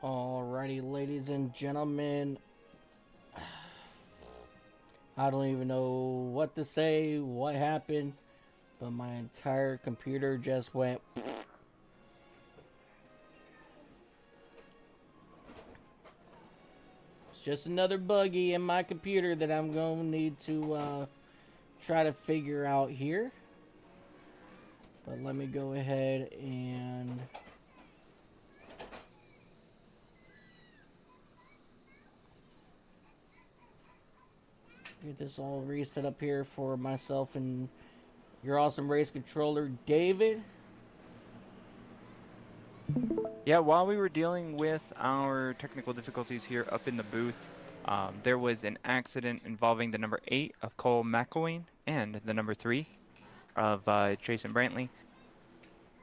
Alrighty, ladies and gentlemen. I don't even know what to say, what happened, but my entire computer just went. It's just another buggy in my computer that I'm going to need to try to figure out here. But let me go ahead and get this all reset up here for myself and your awesome race controller, David. Yeah, while we were dealing with our technical difficulties here up in the booth, there was an accident involving the number 8 of Cole McElwain and the number 3 of Jason Brantley.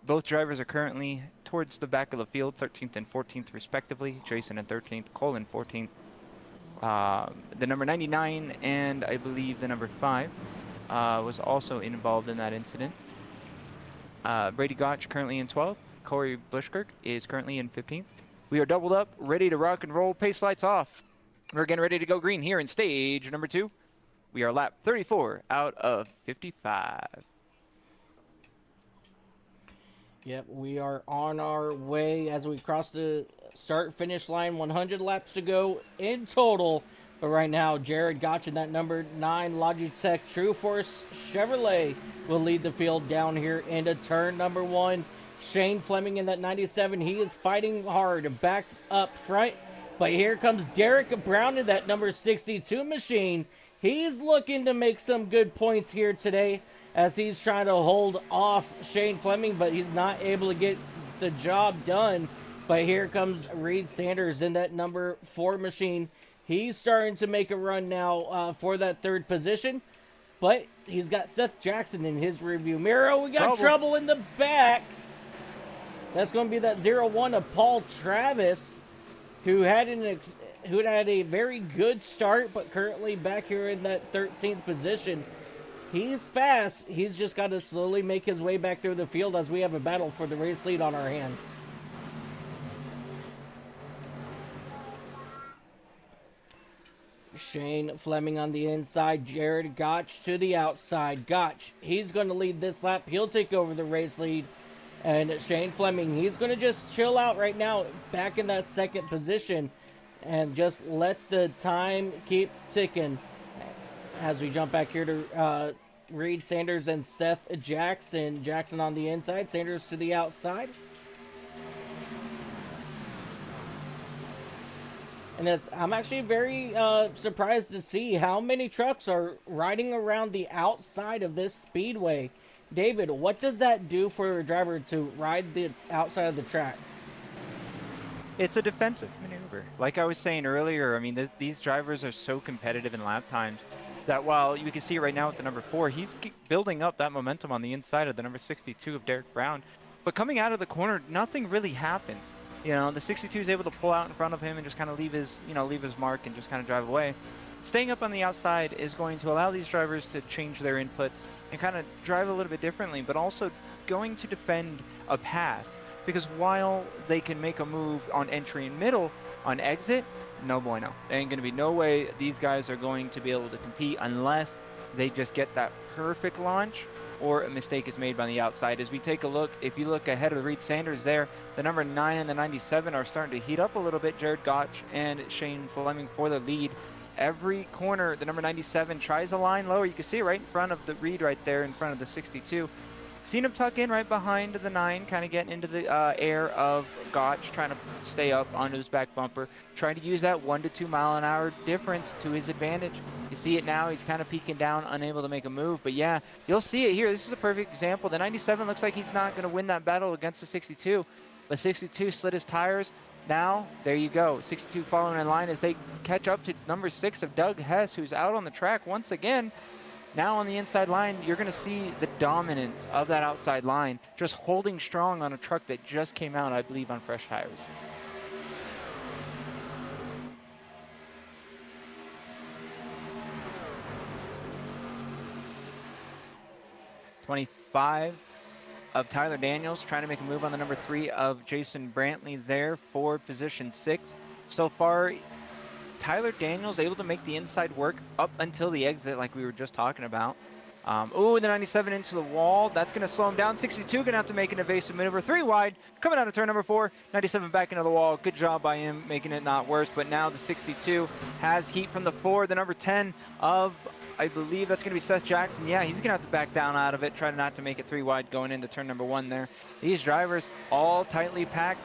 Both drivers are currently towards the back of the field, 13th and 14th respectively. Jason in 13th, Cole in 14th. The number 99 and I believe the number 5 was also involved in that incident. Brady Gottsch currently in 12th. Corey Bushkirk is currently in 15th. We are doubled up, ready to rock and roll. Pace lights off. We're getting ready to go green here in stage number 2. We are lap 34 out of 55. Yep, we are on our way as we cross the start-finish line. 100 laps to go in total. But right now, Reid Gottsch in that number 9 Logitech True Force Chevrolet will lead the field down here into turn number 1. Shane Fleming in that 97. He is fighting hard back up front. But here comes Derek Brown in that number 62 machine. He's looking to make some good points here today as he's trying to hold off Shane Fleming, but he's not able to get the job done. But here comes Reid Sanders in that number 4 machine. He's starting to make a run now for that 3rd position. But he's got Seth Jackson in his review mirror. We got trouble in the back. That's going to be that 0-1 of Paul Travis, who had a very good start, but currently back here in that 13th position. He's fast. He's just got to slowly make his way back through the field as we have a battle for the race lead on our hands. Shane Fleming on the inside. Reid Gottsch to the outside. Gottsch, he's going to lead this lap. He'll take over the race lead. And Shane Fleming, he's going to just chill out right now, back in that 2nd position, and just let the time keep ticking. As we jump back here to Reid Sanders and Seth Jackson. Jackson on the inside, Sanders to the outside. And I'm actually very surprised to see how many trucks are riding around the outside of this speedway. David, what does that do for a driver to ride the outside of the track? It's a defensive maneuver. Like I was saying earlier, I mean, these drivers are so competitive in lap times that while you can see it right now with the number 4, he's building up that momentum on the inside of the number 62 of Derek Brown. But coming out of the corner, nothing really happens. You know, the 62 is able to pull out in front of him and just kind of leave his mark and just kind of drive away. Staying up on the outside is going to allow these drivers to change their inputs and kind of drive a little bit differently, but also going to defend a pass. Because while they can make a move on entry and middle, on exit, no bueno. There ain't going to be no way these guys are going to be able to compete unless they just get that perfect launch or a mistake is made by the outside. As we take a look, if you look ahead of Reid Sanders there, the number 9 and the 97 are starting to heat up a little bit. Reid Gottsch and Shane Fleming for the lead. Every corner, the number 97 tries a line lower. You can see it right in front of the Reid right there in front of the 62. Seen him tuck in right behind the 9, kind of getting into the air of Gottsch, trying to stay up onto his back bumper, trying to use that 1 to 2 mile an hour difference to his advantage. You see it now. He's kind of peeking down, unable to make a move. But yeah, you'll see it here. This is a perfect example. The 97 looks like he's not going to win that battle against the 62. But 62 slid his tires. Now, there you go. 62 following in line as they catch up to number 6 of Doug Hess, who's out on the track once again. Now on the inside line, you're going to see the dominance of that outside line, just holding strong on a truck that just came out, I believe, on fresh tires. of Tyler Daniels, trying to make a move on the number 3 of Jason Brantley there for position 6. So far, Tyler Daniels able to make the inside work up until the exit like we were just talking about. The 97 into the wall. That's going to slow him down. 62 going to have to make an evasive maneuver. 3 wide. Coming out of turn number 4. 97 back into the wall. Good job by him making it not worse. But now the 62 has heat from the 4. The number 10 of, I believe that's going to be Seth Jackson. Yeah, he's going to have to back down out of it. Try not to make it 3 wide going into turn number 1 there. These drivers all tightly packed.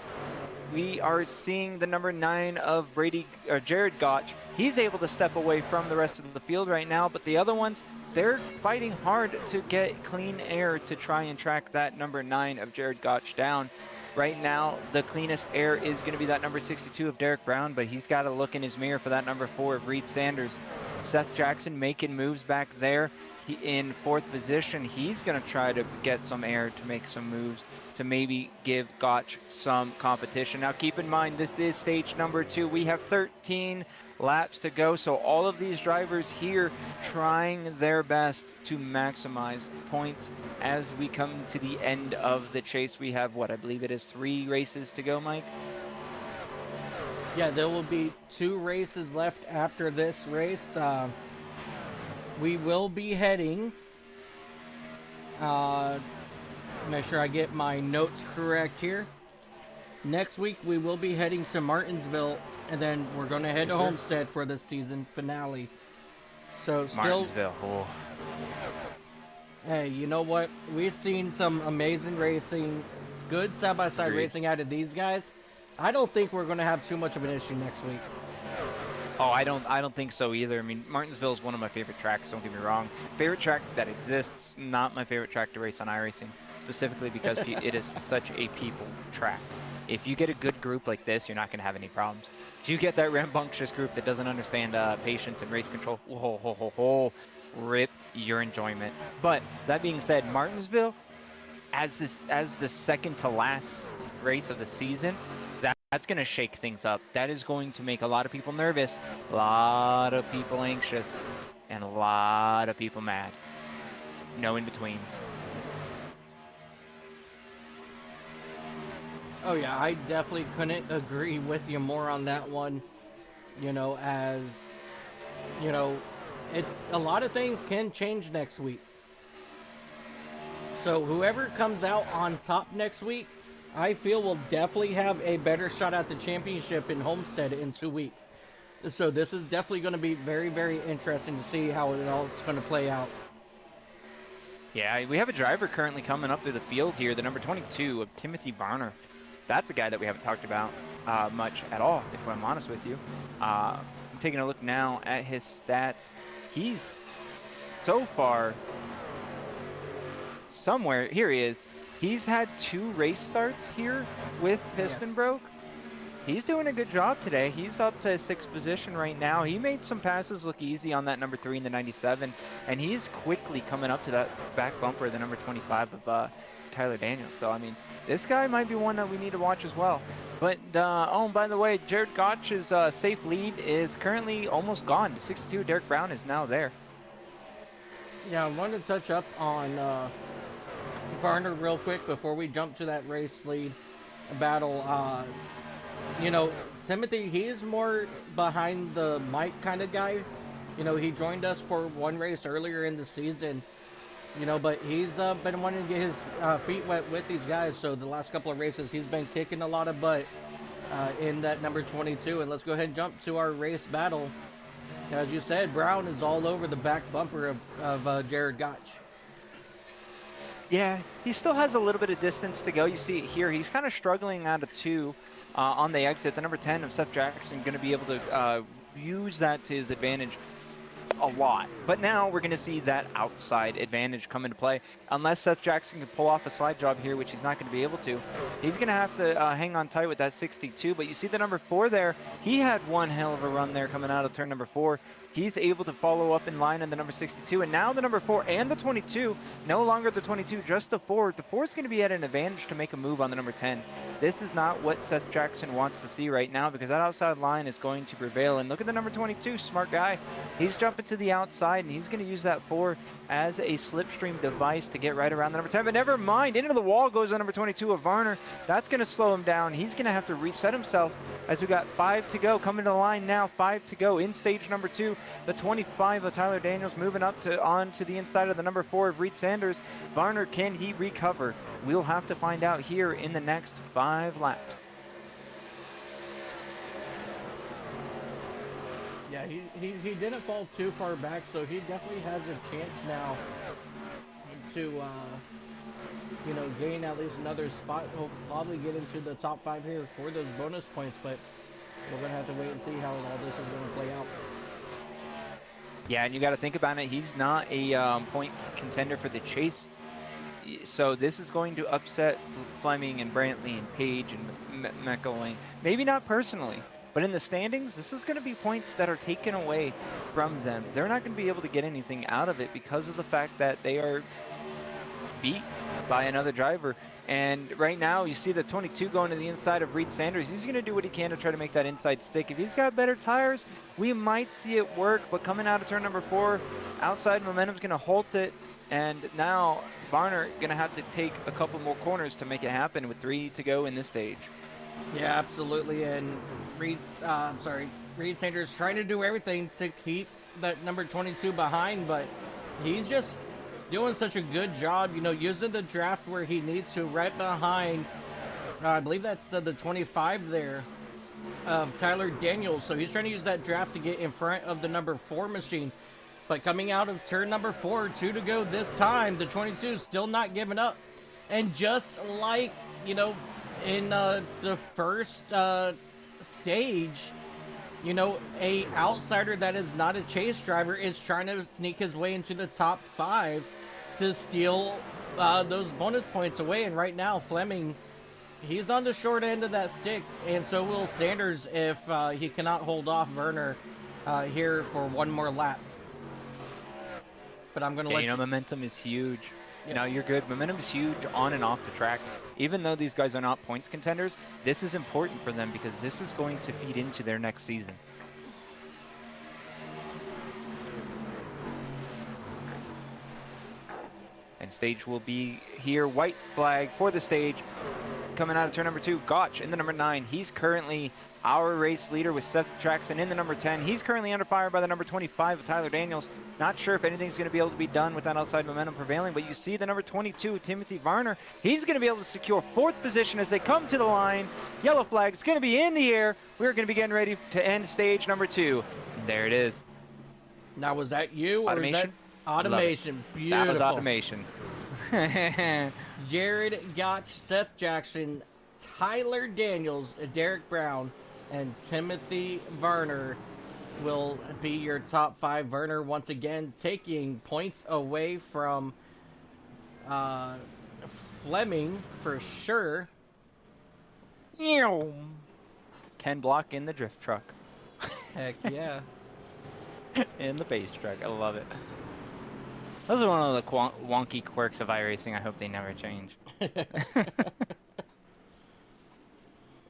We are seeing the number 9 of Jared Gottsch. He's able to step away from the rest of the field right now, but the other ones, they're fighting hard to get clean air to try and track that number 9 of Jared Gottsch down. Right now, the cleanest air is going to be that number 62 of Derek Brown, but he's got to look in his mirror for that number 4 of Reid Sanders. Seth Jackson making moves back there. In 4th position, he's going to try to get some air to make some moves to maybe give Gottsch some competition. Now keep in mind, this is stage number 2. We have 13 laps to go, so all of these drivers here trying their best to maximize points as we come to the end of the chase. We have, what, I believe it is 3 races to go, Mike? Yeah, there will be 2 races left after this race. We will be heading, make sure I get my notes correct here. Next week we will be heading to Martinsville, and then we're going to head to Homestead for the season finale. So still, Martinsville. Oh. Hey, you know what? We've seen some amazing racing, good side-by-side racing out of these guys. I don't think we're going to have too much of an issue next week. Oh, I don't think so either. I mean, Martinsville is one of my favorite tracks, don't get me wrong. Favorite track that exists, not my favorite track to race on iRacing, specifically because it is such a people track. If you get a good group like this, you're not going to have any problems. If you get that rambunctious group that doesn't understand patience and race control, rip your enjoyment. But that being said, Martinsville, as the second to last race of the season, that's going to shake things up. That is going to make a lot of people nervous, a lot of people anxious, and a lot of people mad. No in-betweens. Oh yeah, I definitely couldn't agree with you more on that one. As it's a lot of things can change next week. So whoever comes out on top next week, I feel will definitely have a better shot at the championship in Homestead in 2 weeks. So this is definitely going to be very, very interesting to see how it all is going to play out. Yeah, we have a driver currently coming up through the field here, the number 22 of Timothy Varner. That's a guy that we haven't talked about much at all, if I'm honest with you. I'm taking a look now at his stats. He's so far somewhere, here he is. He's had 2 race starts here with Piston Broke. He's doing a good job today. He's up to 6th position right now. He made some passes look easy on that number 3 in the 97, and he's quickly coming up to that back bumper, the number 25 of Tyler Daniels. So, I mean, this guy might be one that we need to watch as well. But, by the way, Jared Gottsch's safe lead is currently almost gone. The 62, Derek Brown, is now there. Yeah, I wanted to touch up on Varner real quick before we jump to that race lead battle. Timothy, he is more behind the mic kind of guy. He joined us for 1 race earlier in the season, but he's been wanting to get his feet wet with these guys. So the last couple of races, he's been kicking a lot of butt in that number 22. And let's go ahead and jump to our race battle. As you said, Brown is all over the back bumper of Jared Gottsch. Yeah, he still has a little bit of distance to go. You see it here. He's kind of struggling out of 2 on the exit. The number 10 of Seth Jackson going to be able to use that to his advantage a lot. But now we're going to see that outside advantage come into play. Unless Seth Jackson can pull off a slide job here, which he's not going to be able to. He's going to have to hang on tight with that 62. But you see the number 4 there. He had one hell of a run there coming out of turn number 4. He's able to follow up in line in the number 62. And now the number 4 and the 22, no longer the 22, just the 4. The 4 is going to be at an advantage to make a move on the number 10. This is not what Seth Jackson wants to see right now, because that outside line is going to prevail. And look at the number 22, smart guy. He's jumping to the outside, and he's going to use that 4 as a slipstream device to get right around the number 10. But never mind, into the wall goes the number 22 of Varner. That's going to slow him down. He's going to have to reset himself as we got 5 to go. Coming to the line now, 5 to go in stage number 2. The 25 of Tyler Daniels moving up to onto the inside of the number 4 of Reid Sanders. Varner, can he recover? We'll have to find out here in the next 5 laps. Yeah, he didn't fall too far back, so he definitely has a chance now to, you know, gain at least another spot. He'll probably get into the top 5 here for those bonus points, but we're going to have to wait and see how all this is going to play out. Yeah, and you got to think about it. He's not a point contender for the chase. So this is going to upset Fleming and Brantley and Page and McElwain. Maybe not personally, but in the standings, this is going to be points that are taken away from them. They're not going to be able to get anything out of it because of the fact that they are beat by another driver. And right now, you see the 22 going to the inside of Reid Sanders. He's going to do what he can to try to make that inside stick. If he's got better tires, we might see it work. But coming out of turn number 4, outside momentum's going to halt it. And now Varner going to have to take a couple more corners to make it happen with 3 to go in this stage. Yeah, absolutely. And Reid Sanders trying to do everything to keep that number 22 behind, but he's just doing such a good job, you know, using the draft where he needs to, right behind, I believe that's the 25 there, of Tyler Daniels. So he's trying to use that draft to get in front of the number 4 machine. But coming out of turn number 4, 2 to go this time, the 22 still not giving up. And just like, you know, in the first stage, you know, a outsider that is not a chase driver is trying to sneak his way into the top 5 to steal those bonus points away. And right now, Fleming, he's on the short end of that stick, and so will Sanders if he cannot hold off Varner here for one more lap. But I'm going to let you know, momentum is huge. Yep. No, you're good. Momentum is huge on and off the track. Even though these guys are not points contenders, this is important for them because this is going to feed into their next season. And stage will be here. White flag for the stage. Coming out of turn number 2, Gottsch in the number 9. He's currently our race leader with Seth Jackson in the number 10. He's currently under fire by the number 25 of Tyler Daniels. Not sure if anything's going to be able to be done with that outside momentum prevailing, but you see the number 22, Timothy Varner. He's going to be able to secure 4th position as they come to the line. Yellow flag is going to be in the air. We're going to be getting ready to end stage number 2. There it is. Now, was that you? Automation? Or is that automation? Beautiful. That was automation. Jared Gottsch, Seth Jackson, Tyler Daniels, Derek Brown, and Timothy Varner will be your top 5. Varner once again taking points away from Fleming for sure. Ken Block in the drift truck. Heck yeah. In the base truck. I love it. Those are one of the wonky quirks of iRacing. I hope they never change.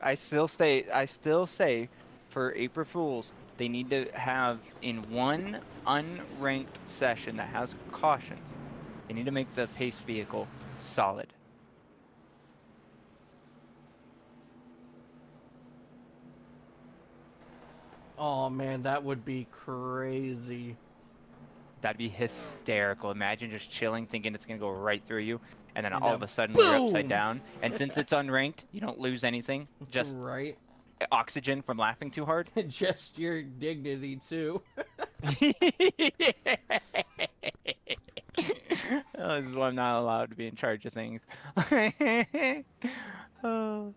I still say for April Fools, they need to have in one unranked session that has cautions, they need to make the pace vehicle solid. Oh man, that would be crazy. That'd be hysterical. Imagine just chilling, thinking it's gonna go right through you, and then And all then of a sudden boom! you're upside down. And since it's unranked, you don't lose anything. Just right. oxygen from laughing too hard. Just your dignity too. Oh, this is why I'm not allowed to be in charge of things. Oh.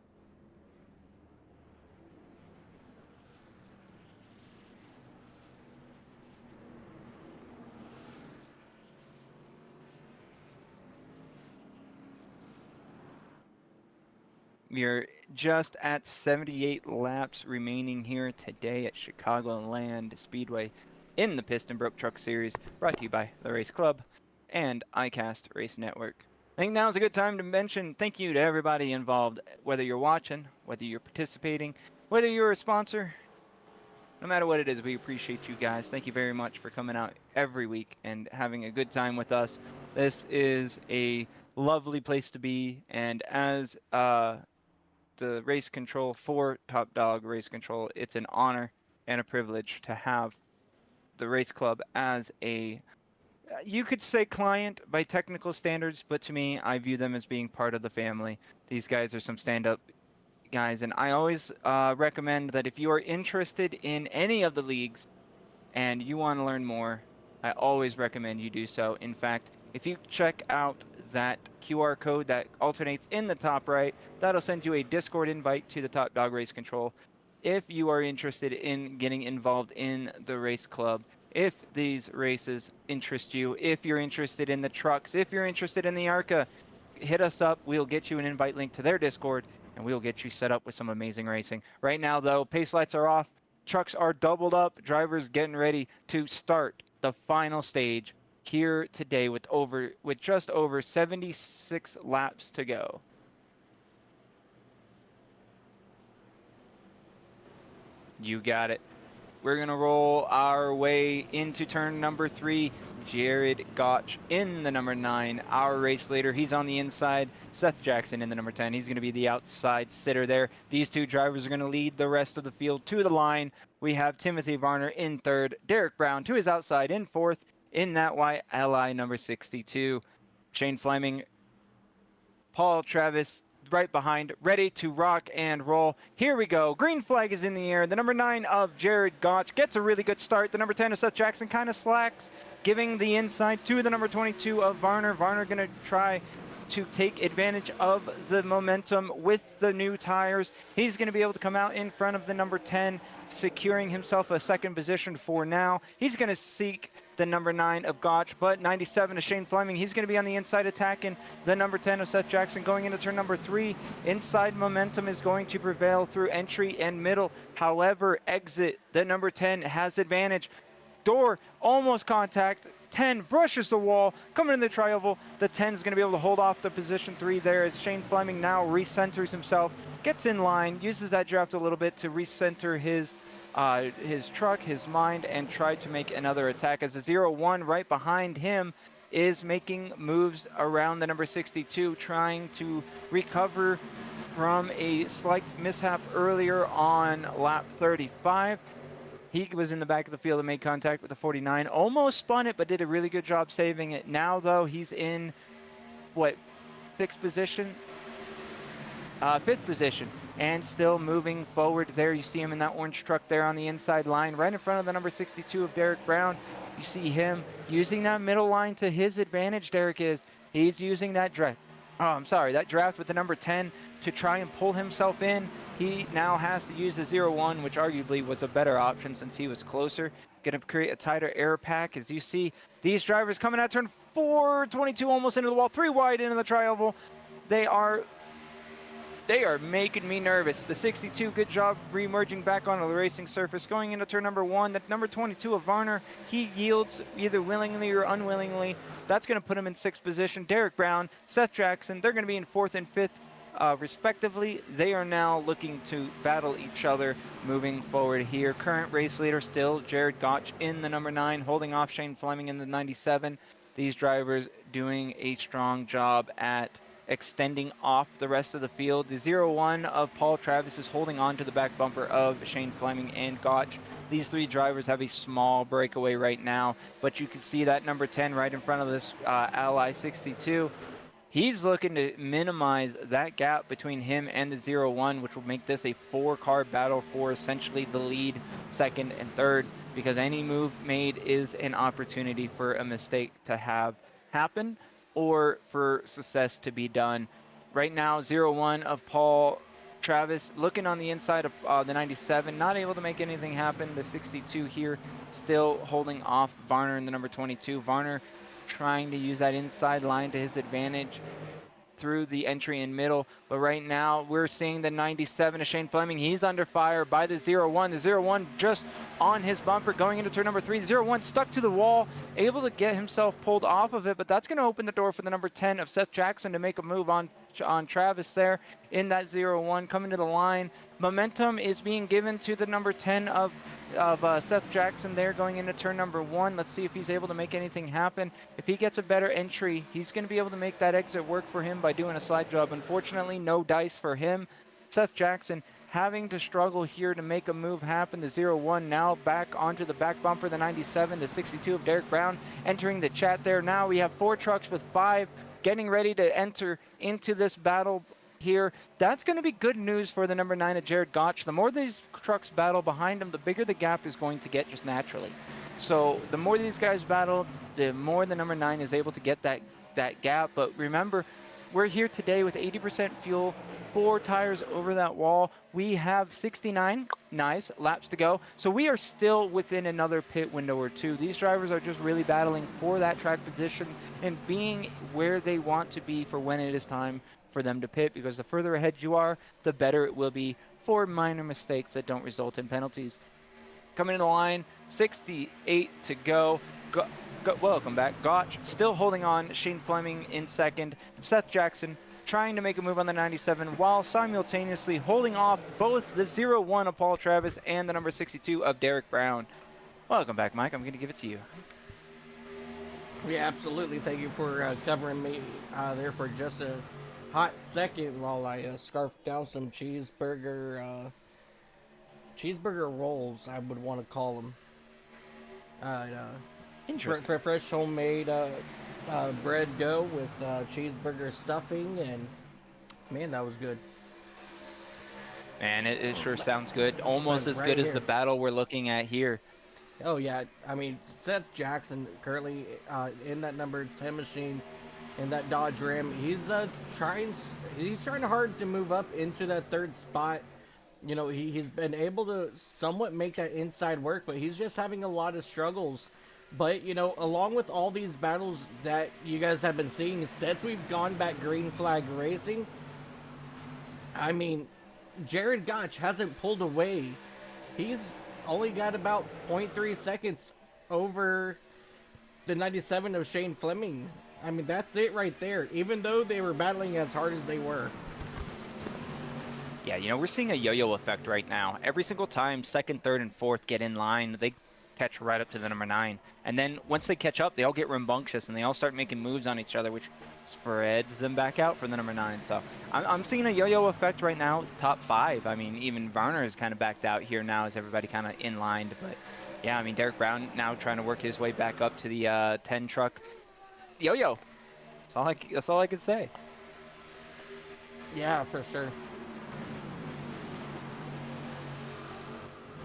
We're just at 78 laps remaining here today at Chicagoland Speedway in the Pist and Broke Truck Series, brought to you by the Race Club and iCast Race Network. I think now is a good time to mention thank you to everybody involved, whether you're watching, whether you're participating, whether you're a sponsor. No matter what it is, we appreciate you guys. Thank you very much for coming out every week and having a good time with us. This is a lovely place to be, and as the race control for Top Dog Race Control, it's an honor and a privilege to have the race club as a, you could say client by technical standards, but to me, I view them as being part of the family. These guys are some stand-up guys, and I always recommend that if you are interested in any of the leagues and you want to learn more, I always recommend you do so. In fact, if you check out that QR code that alternates in the top right, that'll send you a Discord invite to the Top Dog Race Control. If you are interested in getting involved in the race club, if these races interest you, if you're interested in the trucks, if you're interested in the ARCA, hit us up. We'll get you an invite link to their Discord, and we'll get you set up with some amazing racing. Right now, though, pace lights are off. Trucks are doubled up. Drivers getting ready to start the final stage here today with just over 76 laps to go. You got it. We're going to roll our way into turn number 3. Reid Gottsch in the number 9, our race leader. He's on the inside. Seth Jackson in the number 10. He's going to be the outside sitter there. These two drivers are going to lead the rest of the field to the line. We have Timothy Varner in 3rd, Derek Brown to his outside in 4th. In that white ally number 62, Shane Fleming, Paul Travis right behind, ready to rock and roll. Here we go. Green flag is in the air. The number 9 of Reid Gottsch gets a really good start. The number 10 of Seth Jackson kind of slacks, giving the inside to the number 22 of Varner. Varner going to try to take advantage of the momentum with the new tires. He's going to be able to come out in front of the number 10, securing himself a 2nd position for now. He's going to seek the number 9 of Gottsch, but 97 of Shane Fleming. He's going to be on the inside attacking the number 10 of Seth Jackson going into turn number 3. Inside momentum is going to prevail through entry and middle. However, exit, the number 10 has advantage. Door, almost contact. 10 brushes the wall, coming in the tri-oval. The 10 is going to be able to hold off the position 3 there as Shane Fleming now recenters himself, gets in line, uses that draft a little bit to recenter his truck, his mind, and try to make another attack as the 0-1 right behind him is making moves around the number 62, trying to recover from a slight mishap earlier on lap 35. He was in the back of the field and made contact with the 49. Almost spun it, but did a really good job saving it. Now, though, he's in, fifth position, and still moving forward there. You see him in that orange truck there on the inside line, right in front of the number 62 of Derek Brown. You see him using that middle line to his advantage, Derek is. He's using that draft. That draft with the number 10 to try and pull himself in. He now has to use the 0-1, which arguably was a better option since he was closer. Going to create a tighter air pack as you see these drivers coming out turn 4, 22 almost into the wall, 3 wide into the tri-oval. They are making me nervous. The 62, good job re-emerging back onto the racing surface. Going into turn number 1, that number 22 of Varner, he yields either willingly or unwillingly. That's going to put him in 6th position. Derek Brown, Seth Jackson, they're going to be in 4th and 5th respectively. They are now looking to battle each other moving forward here. Current race leader still Reid Gottsch in the number 9, holding off Shane Fleming in the 97. These drivers doing a strong job at extending off the rest of the field. The 0-1 of Paul Travis is holding on to the back bumper of Shane Fleming and Gottsch. These 3 drivers have a small breakaway right now, but you can see that number 10 right in front of this Ally 62. He's looking to minimize that gap between him and the 0-1, which will make this a 4-car battle for essentially the lead, 2nd and 3rd, because any move made is an opportunity for a mistake to have happen or for success to be done. Right now, 0-1 of Paul Travis looking on the inside of the 97, not able to make anything happen. The 62 here still holding off Varner in the number 22. Varner trying to use that inside line to his advantage. through the entry in middle. But right now, we're seeing the 97 of Shane Fleming. He's under fire by the 0-1. The 0-1 just on his bumper going into turn number 3. The 0-1 stuck to the wall, able to get himself pulled off of it, but that's going to open the door for the number 10 of Seth Jackson to make a move on Travis there in that 0-1 coming to the line. Momentum is being given to the number 10 of Seth Jackson there going into turn number 1. Let's see if he's able to make anything happen. If he gets a better entry, he's going to be able to make that exit work for him by doing a slide job. Unfortunately, no dice for him. Seth Jackson having to struggle here to make a move happen. The 0-1 now back onto the back bumper. The 97, the 62 of Derek Brown entering the chat there. Now we have 4 trucks with 5 getting ready to enter into this battle here. That's going to be good news for the number 9 of Reid Gottsch. The more these trucks battle behind him, the bigger the gap is going to get just naturally. So the more these guys battle, the more the number 9 is able to get that gap. But remember, we're here today with 80% fuel, 4 tires over that wall. We have 69 nice laps to go. So we are still within another pit window or 2. These drivers are just really battling for that track position and being where they want to be for when it is time for them to pit, because the further ahead you are, the better it will be for minor mistakes that don't result in penalties. Coming in the line, 68 to go. Welcome back. Gottsch still holding on. Shane Fleming in second. Seth Jackson trying to make a move on the 97 while simultaneously holding off both the 0-1 of Paul Travis and the number 62 of Derek Brown. Welcome back, Mike. I'm going to give it to you. Yeah, absolutely. Thank you for covering me there for just a hot second while I scarfed down some cheeseburger rolls, I would want to call them. Interesting. Fresh homemade bread dough with cheeseburger stuffing, and man, that was good. Man, it sure sounds good. Almost as good as the battle we're looking at here. Oh yeah, I mean, Seth Jackson currently in that number 10 machine, in that Dodge Ram, he's trying hard to move up into that 3rd spot. You know, he's been able to somewhat make that inside work, but he's just having a lot of struggles. But, you know, along with all these battles that you guys have been seeing, since we've gone back green flag racing, I mean, Reid Gottsch hasn't pulled away. He's only got about 0.3 seconds over the 97 of Shane Fleming. I mean, that's it right there, even though they were battling as hard as they were. Yeah, you know, we're seeing a yo-yo effect right now. Every single time 2nd, 3rd, and 4th get in line, they catch right up to the number 9. And then once they catch up, they all get rambunctious and they all start making moves on each other, which spreads them back out for the number 9. So I'm seeing a yo-yo effect right now with the top 5. I mean, even Varner is kind of backed out here now as everybody kind of in line. But yeah, I mean, Derek Brown now trying to work his way back up to the 10 truck. Yo-yo. That's all I can say. Yeah, for sure.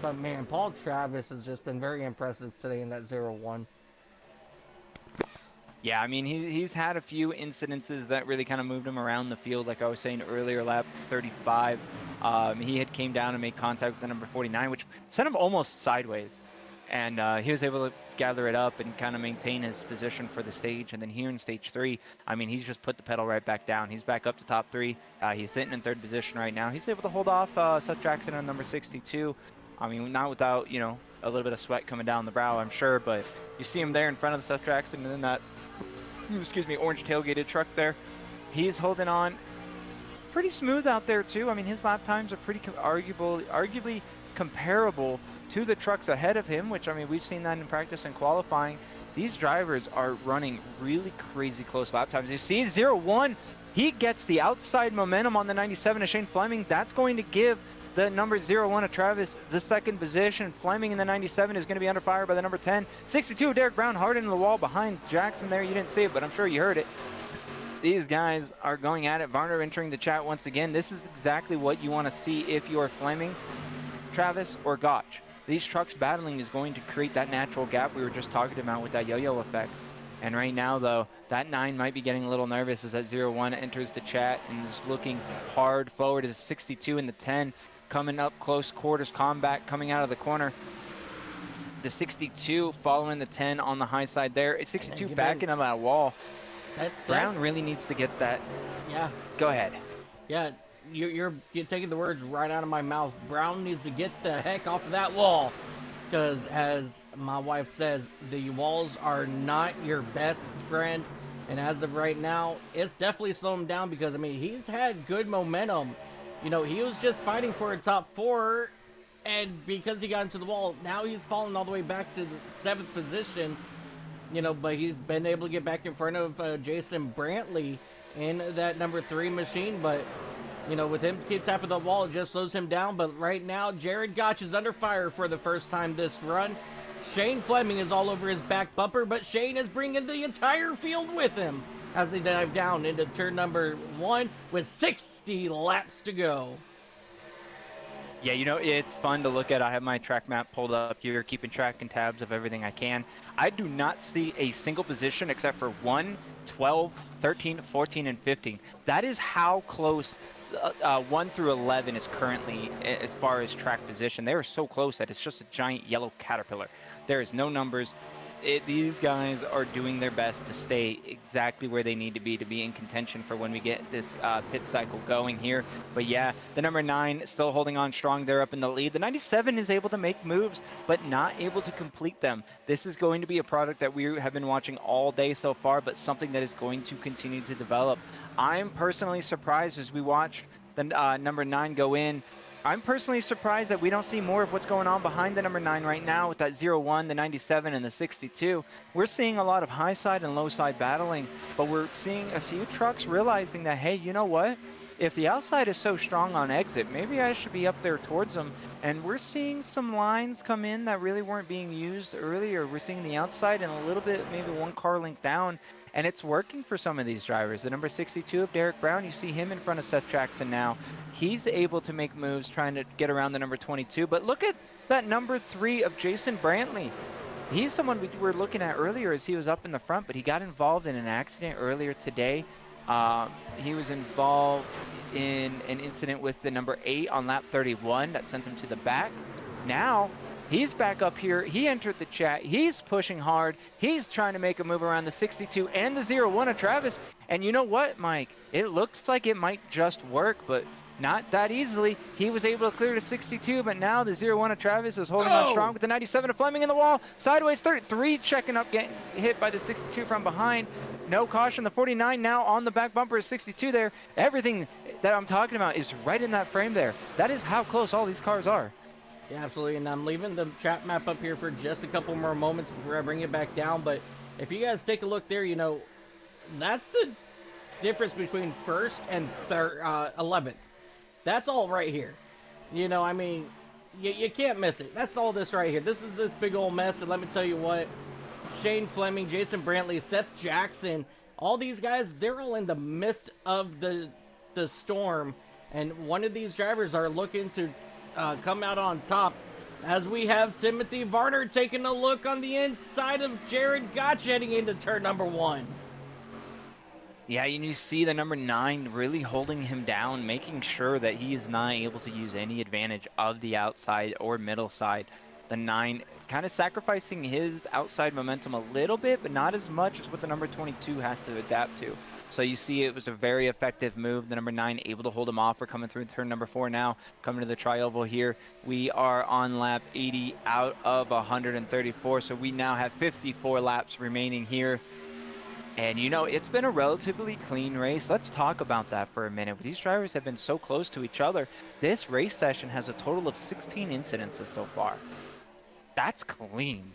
But man, Paul Travis has just been very impressive today in that 0-1. Yeah, I mean, he's had a few incidences that really kind of moved him around the field. Like I was saying earlier, lap 35, he had came down and made contact with the number 49, which sent him almost sideways. And he was able to gather it up and kind of maintain his position for the stage. And then here in stage 3, I mean, he's just put the pedal right back down. He's back up to top 3. He's sitting in 3rd position right now. He's able to hold off Seth Jackson on number 62. I mean, not without, you know, a little bit of sweat coming down the brow, I'm sure. But you see him there in front of the Seth Jackson and then that, orange tailgated truck there. He's holding on pretty smooth out there, too. I mean, his lap times are pretty arguably comparable to the trucks ahead of him, which, I mean, we've seen that in practice and qualifying. These drivers are running really crazy close lap times. You see 0-1, he gets the outside momentum on the 97 of Shane Fleming. That's going to give the number 0-1 of Travis the 2nd position. Fleming in the 97 is going to be under fire by the number 10. 62, Derek Brown hard into the wall behind Jackson there. You didn't see it, but I'm sure you heard it. These guys are going at it. Varner entering the chat once again. This is exactly what you want to see if you're Fleming, Travis, or Gottsch. These trucks battling is going to create that natural gap we were just talking about with that yo-yo effect. And right now, though, that 9 might be getting a little nervous as that 0-1 enters the chat and is looking hard forward as 62 in the 10. Coming up close quarters combat coming out of the corner. The 62 following the 10 on the high side there. It's 62 back into that wall. Brown really needs to get that. Yeah. Go ahead. Yeah, you're taking the words right out of my mouth. Brown needs to get the heck off of that wall. Because, as my wife says, the walls are not your best friend. And as of right now, it's definitely slowing him down because, I mean, he's had good momentum. You know, he was just fighting for a top 4. And because he got into the wall, now he's fallen all the way back to the 7th position. You know, but he's been able to get back in front of Jason Brantley in that number 3 machine. But, you know, with him keep tapping the wall, it just slows him down. But right now, Reid Gottsch is under fire for the first time this run. Shane Fleming is all over his back bumper, but Shane is bringing the entire field with him as they dive down into turn number 1 with 60 laps to go. Yeah, you know, it's fun to look at. I have my track map pulled up here, keeping track and tabs of everything I can. I do not see a single position except for 1, 12, 13, 14, and 15. That is how close 1 through 11 is currently as far as track position. They are so close that it's just a giant yellow caterpillar. There is no numbers. These guys are doing their best to stay exactly where they need to be in contention for when we get this pit cycle going here. But yeah, the number 9 still holding on strong. They're up in the lead. The 97 is able to make moves, but not able to complete them. This is going to be a product that we have been watching all day so far, but something that is going to continue to develop. I'm personally surprised as we watch the number 9 go in. I'm personally surprised that we don't see more of what's going on behind the number 9 right now with that 01, the 97, and the 62. We're seeing a lot of high side and low side battling, but we're seeing a few trucks realizing that, hey, you know what? If the outside is so strong on exit, maybe I should be up there towards them. And we're seeing some lines come in that really weren't being used earlier. We're seeing the outside and a little bit, maybe 1 car length down. And it's working for some of these drivers. The number 62 of Derek Brown, you see him in front of Seth Jackson now. He's able to make moves trying to get around the number 22. But look at that number 3 of Jason Brantley. He's someone we were looking at earlier as he was up in the front, but he got involved in an accident earlier today. He was involved in an incident with the number 8 on lap 31 that sent him to the back. Now, he's back up here. He entered the chat. He's pushing hard. He's trying to make a move around the 62 and the 01 of Travis. And you know what, Mike? It looks like it might just work, but not that easily. He was able to clear the 62, but now the 01 of Travis is holding on strong with the 97 of Fleming in the wall. Sideways 33 checking up, getting hit by the 62 from behind. No caution. The 49 now on the back bumper is 62 there. Everything that I'm talking about is right in that frame there. That is how close all these cars are. Yeah, absolutely, and I'm leaving the chat map up here for just a couple more moments before I bring it back down, but if you guys take a look there, you know, that's the difference between 1st and 11th. That's all right here. You know, I mean, you can't miss it. That's all this right here. This is this big old mess, and let me tell you what, Shane Fleming, Jason Brantley, Seth Jackson, all these guys, they're all in the midst of the storm, and one of these drivers are looking to come out on top, as we have Timothy Varner taking a look on the inside of Reid Gottsch heading into turn number 1. Yeah, and you see the number 9 really holding him down, making sure that he is not able to use any advantage of the outside or middle side. The 9 kind of sacrificing his outside momentum a little bit, but not as much as what the number 22 has to adapt to. So you see it was a very effective move. The number 9 able to hold him off. We're coming through turn number 4 now, coming to the tri-oval here. We are on lap 80 out of 134, so we now have 54 laps remaining here. And you know, it's been a relatively clean race. Let's talk about that for a minute. These drivers have been so close to each other. This race session has a total of 16 incidences so far. That's clean.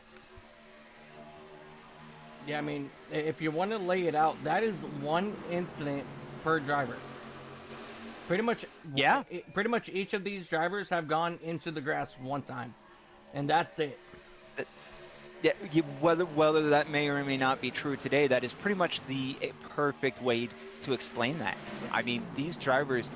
Yeah, I mean, if you want to lay it out, that is 1 incident per driver. Pretty much, yeah. Pretty much each of these drivers have gone into the grass 1 time, and that's it. Yeah, whether that may or may not be true today, that is pretty much the perfect way to explain that. I mean, these drivers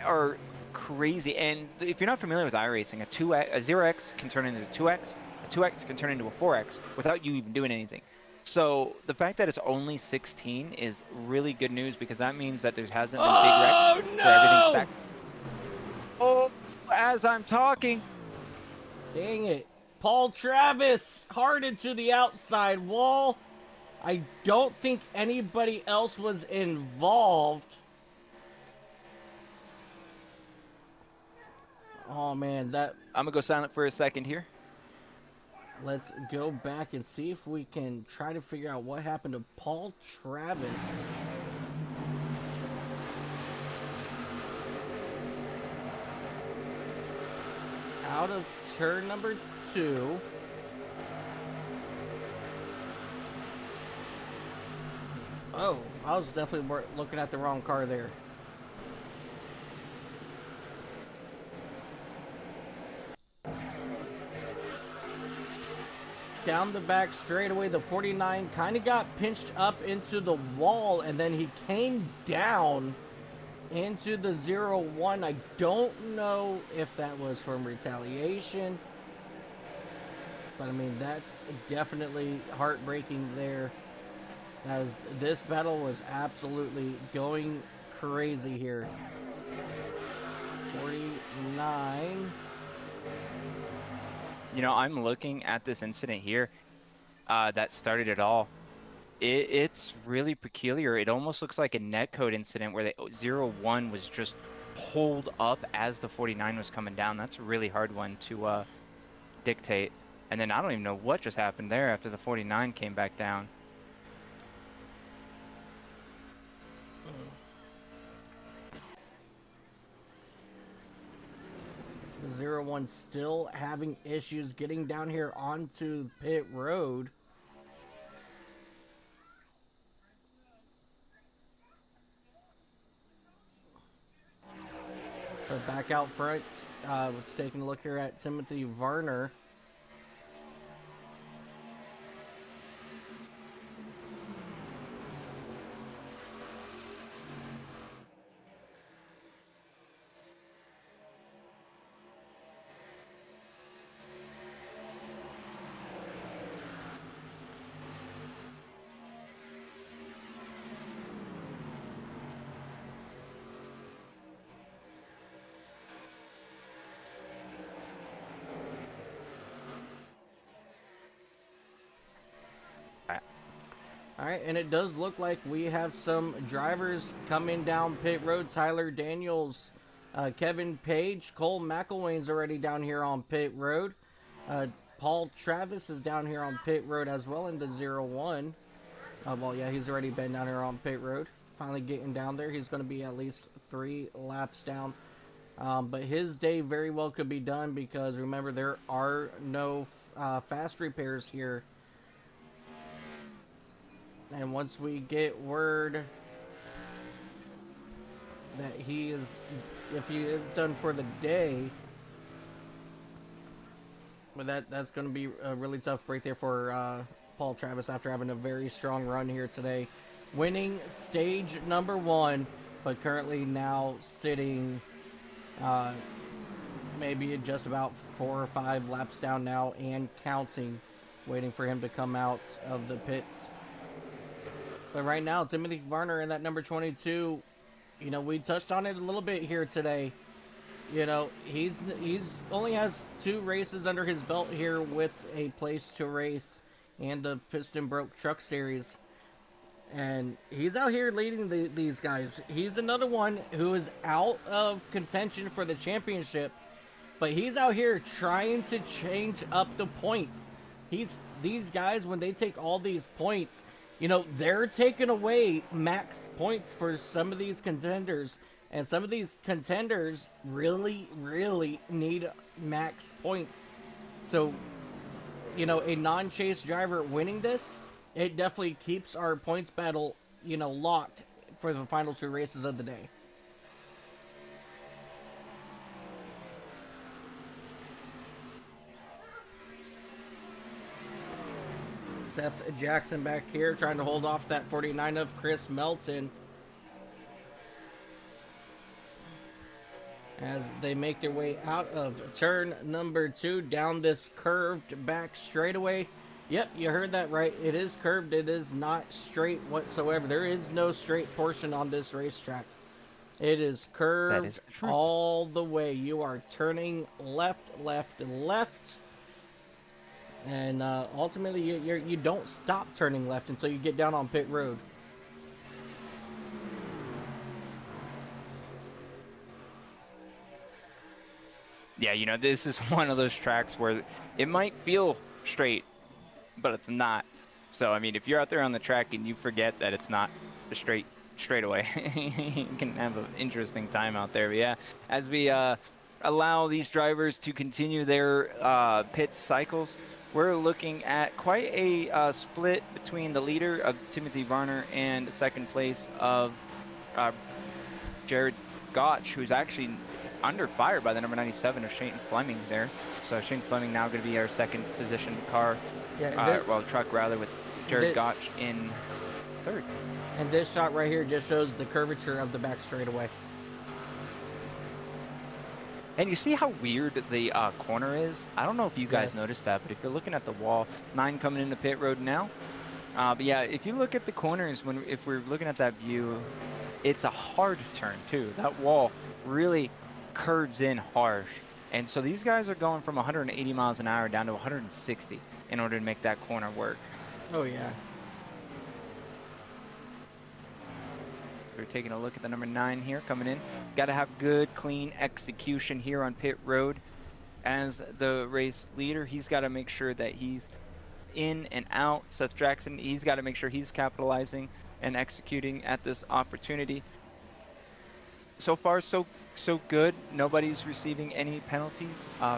are crazy, and if you're not familiar with iRacing, a 0x can turn into a 2x, a 2x can turn into a 4x without you even doing anything. So the fact that it's only 16 is really good news, because that means that there hasn't been big wrecks where everything's stacked. Oh, as I'm talking. Dang it. Paul Travis hard into the outside wall. I don't think anybody else was involved. Oh man, that. I'm gonna go silent for a second here. Let's go back and see if we can try to figure out what happened to Paul Travis. Out of turn number 2. Oh, I was definitely looking at the wrong car there. Down the back straightaway, the 49 kind of got pinched up into the wall, and then he came down into the 0-1. I don't know if that was from retaliation, but I mean, that's definitely heartbreaking there, as this battle was absolutely going crazy here. 49. You know, I'm looking at this incident here that started it all. It's really peculiar. It almost looks like a netcode incident where the 0-1 was just pulled up as the 49 was coming down. That's a really hard one to dictate. And then I don't even know what just happened there after the 49 came back down. The 0-1 still having issues getting down here onto pit road. But back out front, taking a look here at Timothy Varner. All right, and it does look like we have some drivers coming down pit road. Tyler Daniels, Kevin Page, Cole McElwain's already down here on pit road. Paul Travis is down here on pit road as well in the 0-1. Well, yeah, he's already been down here on pit road. Finally getting down there. He's going to be at least 3 laps down. But his day very well could be done because, remember, there are no fast repairs here. And once we get word that he is, if he is done for the day, but that's going to be a really tough break there for Paul Travis after having a very strong run here today. Winning stage number 1, but currently now sitting maybe just about 4 or 5 laps down now and counting, waiting for him to come out of the pits. But right now, Timothy Varner in that number 22, you know, we touched on it a little bit here today. You know, he's only has 2 races under his belt here with a place to race and the Piston Broke Truck Series. And he's out here leading these guys. He's another one who is out of contention for the championship, but he's out here trying to change up the points. These guys, when they take all these points, you know, they're taking away max points for some of these contenders. And some of these contenders really, really need max points. So, you know, a non-chase driver winning this, it definitely keeps our points battle, you know, locked for the final 2 races of the day. Seth Jackson back here trying to hold off that 49 of Chris Melton. As they make their way out of turn number 2 down this curved back straightaway. Yep, you heard that right. It is curved. It is not straight whatsoever. There is no straight portion on this racetrack. It is curved all the way. You are turning left, left, and left. And ultimately, you don't stop turning left until you get down on pit road. Yeah, you know, this is one of those tracks where it might feel straight, but it's not. So, I mean, if you're out there on the track and you forget that it's not a straightaway, you can have an interesting time out there. But yeah, as we allow these drivers to continue their pit cycles, we're looking at quite a split between the leader of Timothy Varner and second place of Reid Gottsch, who's actually under fire by the number 97 of Shane Fleming there. So Shane Fleming now going to be our second position car, truck rather, with Reid Gottsch in third. And this shot right here just shows the curvature of the back straightaway. And you see how weird the corner is? I don't know if you guys noticed that, but if you're looking at the wall, 9 coming into pit road now. But yeah, if you look at the corners, if we're looking at that view, it's a hard turn too. That wall really curves in harsh. And so these guys are going from 180 miles an hour down to 160 in order to make that corner work. Oh, yeah. We're taking a look at the number 9 here coming in. Got to have good, clean execution here on pit road. As the race leader, he's got to make sure that he's in and out. Seth Jackson, he's got to make sure he's capitalizing and executing at this opportunity. So far, so good. Nobody's receiving any penalties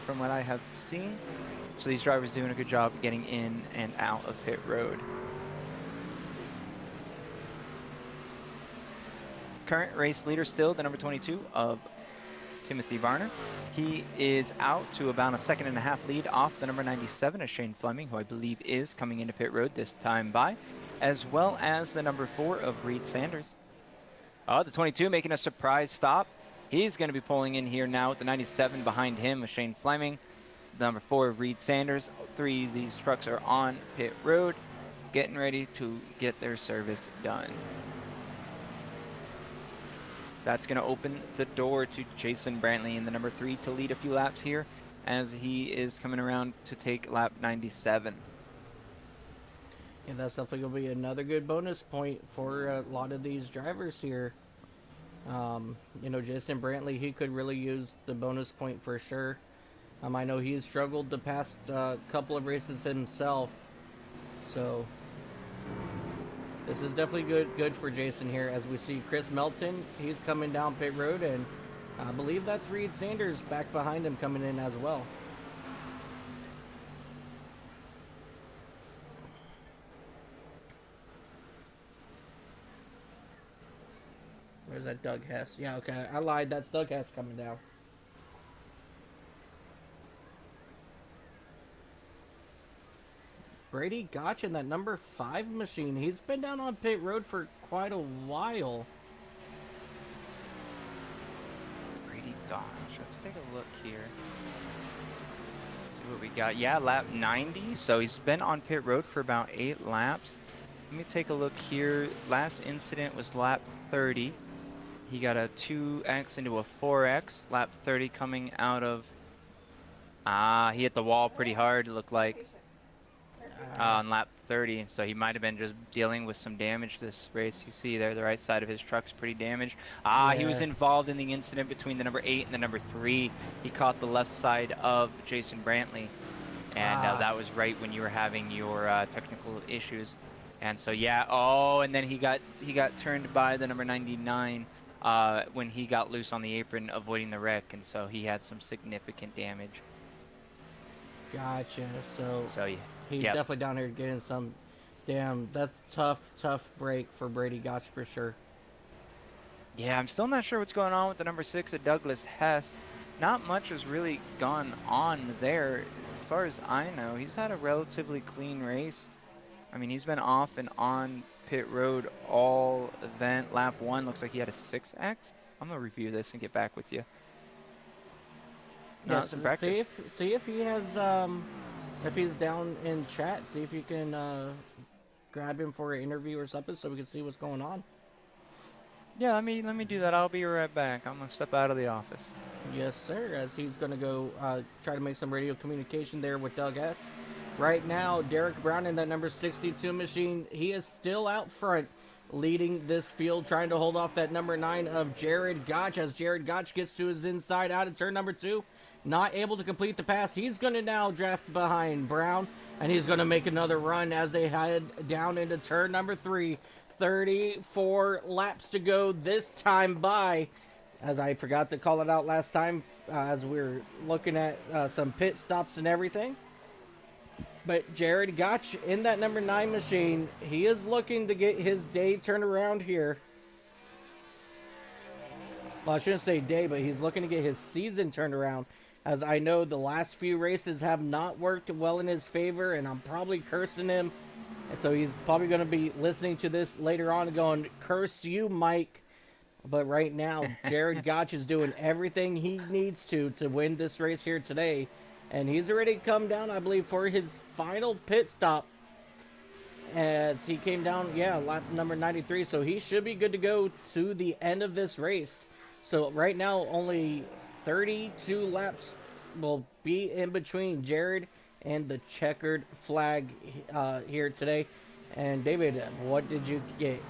from what I have seen. So these drivers doing a good job of getting in and out of pit road. Current race leader still, the number 22 of Timothy Varner. He is out to about a 1.5 second lead off the number 97 of Shane Fleming, who I believe is coming into pit road this time by, as well as the number 4 of Reid Sanders. The 22 making a surprise stop. He's going to be pulling in here now with the 97 behind him of Shane Fleming. The number 4 of Reid Sanders. 3 of these trucks are on pit road, getting ready to get their service done. That's going to open the door to Jason Brantley in the number 3 to lead a few laps here, as he is coming around to take lap 97. Yeah, that's definitely going to be another good bonus point for a lot of these drivers here. You know, Jason Brantley, he could really use the bonus point for sure. I know he's struggled the past couple of races himself. So this is definitely good for Jason here, as we see Chris Melton. He's coming down pit road, and I believe that's Reid Sanders back behind him coming in as well. Where's that Doug Hess? Yeah, okay, I lied. That's Doug Hess coming down. Brady Gottsch in that number 5 machine. He's been down on pit road for quite a while. Brady Gottsch. Let's take a look here. See what we got. Yeah, lap 90. So he's been on pit road for about 8 laps. Let me take a look here. Last incident was lap 30. He got a 2X into a 4X. Lap 30 coming out of... he hit the wall pretty hard, it looked like. On lap 30, so he might have been just dealing with some damage this race. You see there, the right side of his truck's pretty damaged. Yeah. He was involved in the incident between the number 8 and the number 3. He caught the left side of Jason Brantley, and that was right when you were having your technical issues. And so yeah, and then he got turned by the number 99 when he got loose on the apron, avoiding the wreck, and so he had some significant damage. Gotcha. So yeah. He's Yep. definitely down here getting some. Damn, that's tough break for Brady Gottsch for sure. Yeah, I'm still not sure what's going on with the number 6 of Douglas Hess. Not much has really gone on there. As far as I know, he's had a relatively clean race. I mean, he's been off and on pit road all event. Lap 1 looks like he had a 6X. I'm going to review this and get back with you. Yes, see if he has if he's down in chat, see if you can grab him for an interview or something so we can see what's going on. Yeah, let me do that. I'll be right back. I'm gonna step out of the office. Yes, sir. As he's gonna go try to make some radio communication there with Doug Hess. right now, Derek Brown in that number 62 machine, he is still out front, leading this field, trying to hold off that number 9 of Reid Gottsch, as Reid Gottsch gets to his inside out of turn number 2. Not able to complete the pass. He's going to now draft behind Brown, and he's going to make another run as they head down into turn number 3. 34 laps to go this time by, as I forgot to call it out last time, as we were looking at some pit stops and everything. But Reid Gottsch in that number 9 machine, he is looking to get his day turned around here. Well, I shouldn't say day, but he's looking to get his season turned around, as I know the last few races have not worked well in his favor, and I'm probably cursing him. And so he's probably going to be listening to this later on and going, curse you, Mike. But right now, Reid Gottsch is doing everything he needs to win this race here today. And he's already come down, I believe, for his final pit stop, as he came down, lap number 93. So he should be good to go to the end of this race. So right now, only 32 laps will be in between Jared and the checkered flag here today. And David, what did you get?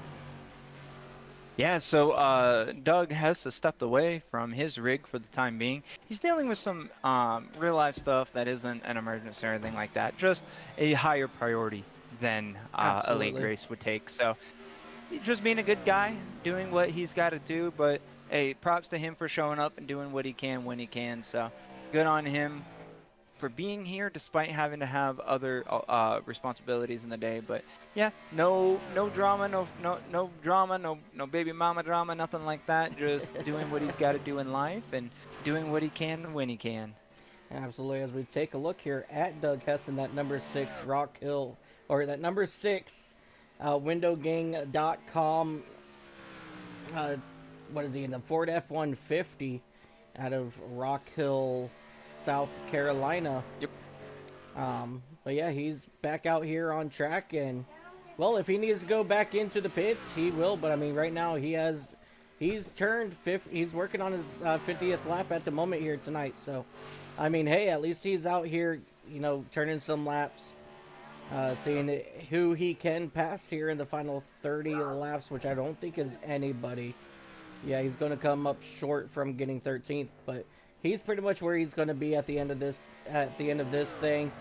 Yeah, so Doug Hess has stepped away from his rig for the time being. He's dealing with some real-life stuff that isn't an emergency or anything like that, just a higher priority than a late race would take. So he's just being a good guy, doing what he's got to do, but hey, props to him for showing up and doing what he can when he can. So good on him for being here despite having to have other responsibilities in the day. But yeah, no drama, no drama, no baby mama drama, nothing like that. Just doing what he's got to do in life and doing what he can when he can. Absolutely. As we take a look here at Doug Hess in that number 6 Rock Hill, or that number 6 windowgang.com, what is he in the Ford F-150 out of Rock Hill, South Carolina. Yep. But yeah, he's back out here on track, and well, if he needs to go back into the pits, he will. But I mean, right now he's turned 50. He's working on his 50th lap at the moment here tonight. So, I mean, hey, at least he's out here, turning some laps, seeing who he can pass here in the final 30 laps, which I don't think is anybody. Yeah, he's going to come up short from getting 13th, but he's pretty much where he's going to be at the end of this thing.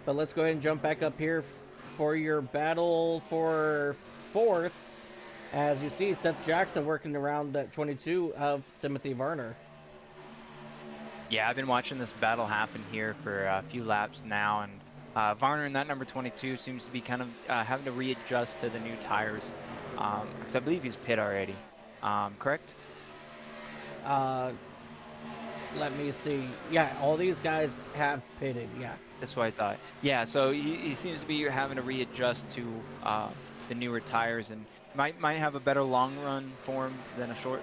But let's go ahead and jump back up here for your battle for 4th. As you see, Seth Jackson working around that 22 of Timothy Varner. Yeah, I've been watching this battle happen here for a few laps now, and Varner in that number 22 seems to be kind of having to readjust to the new tires, because I believe he's pit already. Correct? Let me see. Yeah, all these guys have pitted. Yeah, that's what I thought. Yeah, so he seems to be having to readjust to the newer tires, and might have a better long run form than a short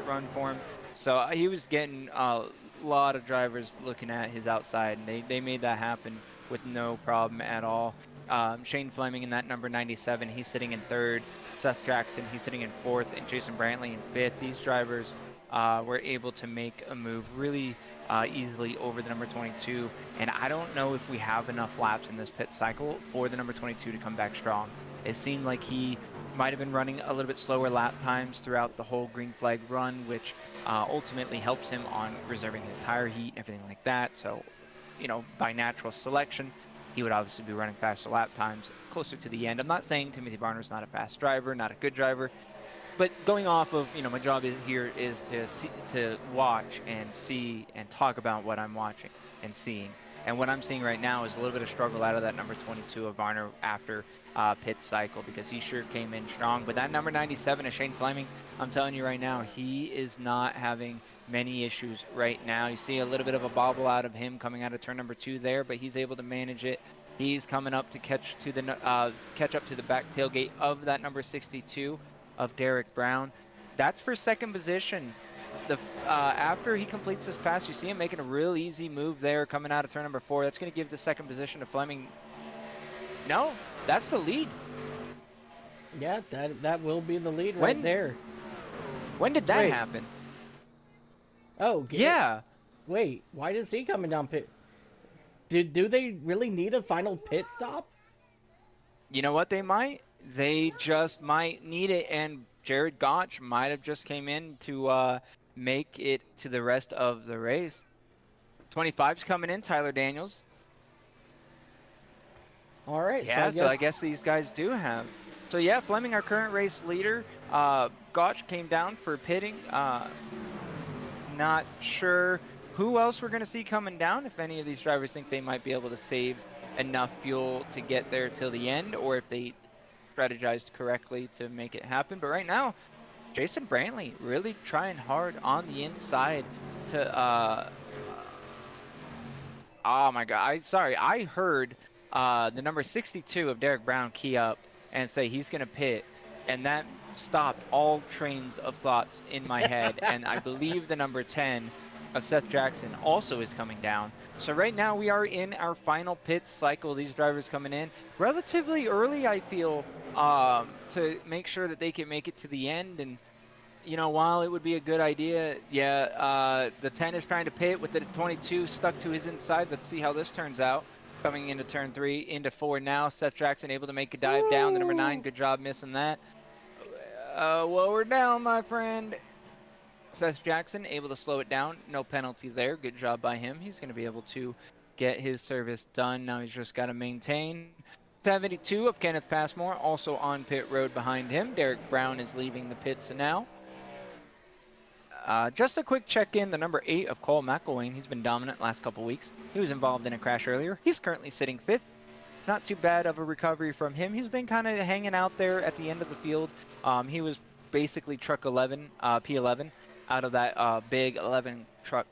run form. So he was getting a lot of drivers looking at his outside, and they made that happen with no problem at all. Shane Fleming in that number 97, he's sitting in 3rd. Seth Jackson, he's sitting in 4th, and Jason Brantley in 5th. These drivers were able to make a move really easily over the number 22, and I don't know if we have enough laps in this pit cycle for the number 22 to come back strong. It seemed like he might have been running a little bit slower lap times throughout the whole green flag run, which ultimately helps him on reserving his tire heat and everything like that. So, by natural selection, he would obviously be running faster lap times closer to the end. I'm not saying Timothy Varner's not a fast driver, not a good driver, but going off of, my job here is to watch and see and talk about what I'm watching and seeing. And what I'm seeing right now is a little bit of struggle out of that number 22 of Varner after pit cycle, because he sure came in strong. But that number 97 is Shane Fleming. I'm telling you right now, he is not having many issues right now. You see a little bit of a bobble out of him coming out of turn number 2 there, but he's able to manage it. He's coming up to catch up to the back tailgate of that number 62 of Derek Brown. That's for 2nd position. After he completes this pass, you see him making a real easy move there coming out of turn number 4. That's going to give the 2nd position to Fleming. No, that's the lead. Yeah, that will be the lead right there. When did that happen? Oh, yeah. Wait, why is he coming down pit? do they really need a final pit stop? You know what they might? They just might need it, and Reid Gottsch might have just came in to make it to the rest of the race. 25's coming in, Tyler Daniels. All right. Yeah, so I guess these guys do have. So yeah, Fleming, our current race leader. Gottsch came down for pitting. Not sure who else we're going to see coming down, if any of these drivers think they might be able to save enough fuel to get there till the end, or if they strategized correctly to make it happen. But right now, Jason Brantley really trying hard on the inside to oh my god, I heard the number 62 of Derek Brown key up and say he's gonna pit, and that stopped all trains of thoughts in my head. And I believe the number 10 of Seth Jackson also is coming down. So right now we are in our final pit cycle. These drivers coming in relatively early, I feel, to make sure that they can make it to the end. And you know, while it would be a good idea, yeah, the 10 is trying to pit with the 22 stuck to his inside. Let's see how this turns out. Coming into turn 3, into 4 now. Seth Jackson able to make a dive down. The number 9, good job missing that. Well, we're down, my friend. Seth Jackson able to slow it down. No penalty there. Good job by him. He's going to be able to get his service done. Now he's just got to maintain. 72 of Kenneth Passmore also on pit road behind him. Derek Brown is leaving the pits now. Just a quick check-in, the number 8 of Cole McElwain. He's been dominant last couple weeks. He was involved in a crash earlier. He's currently sitting 5th. Not too bad of a recovery from him. He's been kind of hanging out there at the end of the field. He was basically truck 11, P11, out of that big 11 truck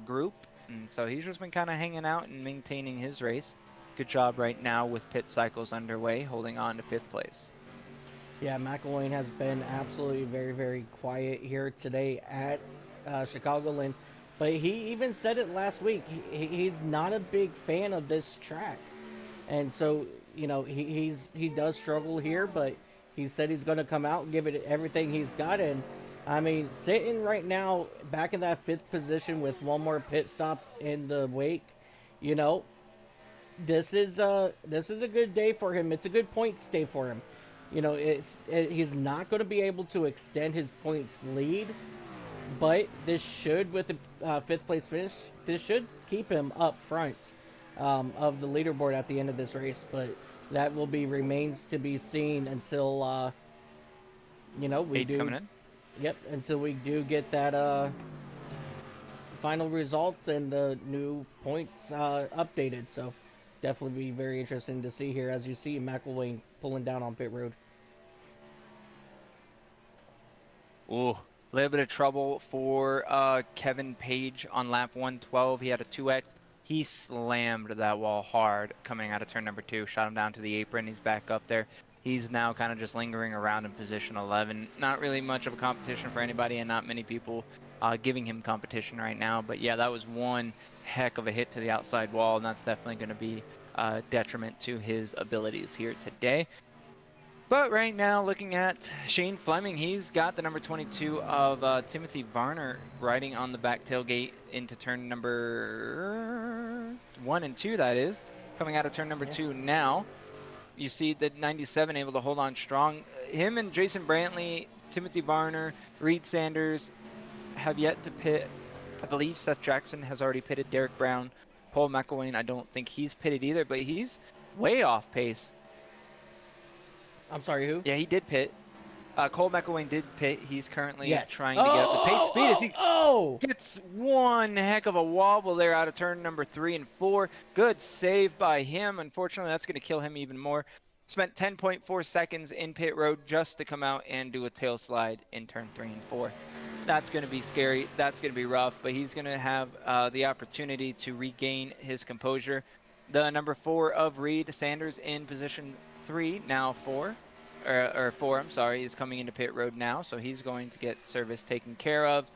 group. And so he's just been kind of hanging out and maintaining his race. Good job right now with pit cycles underway, holding on to 5th place. Yeah, McElwain has been absolutely very, very quiet here today at Chicagoland. But he even said it last week. He's not a big fan of this track. And so, you know, he does struggle here, but he said he's going to come out and give it everything he's got. And, I mean, sitting right now back in that 5th position with one more pit stop in the wake, you know, this is a good day for him. It's a good points day for him. You know, he's not going to be able to extend his points lead, but this should, with the 5th place finish, this should keep him up front of the leaderboard at the end of this race. But that remains to be seen until you know, we do. Coming in. Yep, until we do get that final results and the new points updated. So definitely be very interesting to see here as you see McElwain pulling down on pit road. Ooh, a little bit of trouble for Kevin Page on lap 112. He had a 2X. He slammed that wall hard coming out of turn number 2. Shot him down to the apron. He's back up there. He's now kind of just lingering around in position 11. Not really much of a competition for anybody, and not many people giving him competition right now. But yeah, that was one heck of a hit to the outside wall, and that's definitely going to be a detriment to his abilities here today. But right now, looking at Shane Fleming, he's got the number 22 of Timothy Varner riding on the back tailgate into turn number 1 and 2, that is. Coming out of turn number 2 now. You see that 97 able to hold on strong. Him and Jason Brantley, Timothy Varner, Reid Sanders have yet to pit. I believe Seth Jackson has already pitted. Derek Brown, Cole McElwain, I don't think he's pitted either, but he's way off pace. I'm sorry, who? Yeah, he did pit. Cole McElwain did pit. He's currently trying to get up the pace speed as he gets one heck of a wobble there out of turn number 3 and 4. Good save by him. Unfortunately, that's going to kill him even more. Spent 10.4 seconds in pit road just to come out and do a tail slide in turn 3 and 4. That's going to be scary. That's going to be rough, but he's going to have the opportunity to regain his composure. The number 4 of Reid Sanders in position 3, now 4. Or 4, I'm sorry, is coming into pit road now, so he's going to get service taken care of.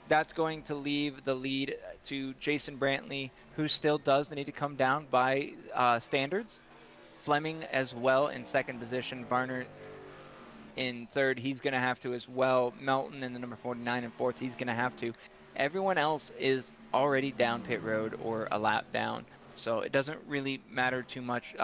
That's going to leave the lead to Jason Brantley, who still does need to come down by standards. Fleming as well in 2nd position. Varner in 3rd. He's going to have to as well. Melton in the number 49 and 4th. He's going to have to. Everyone else is already down pit road or a lap down. So it doesn't really matter too much.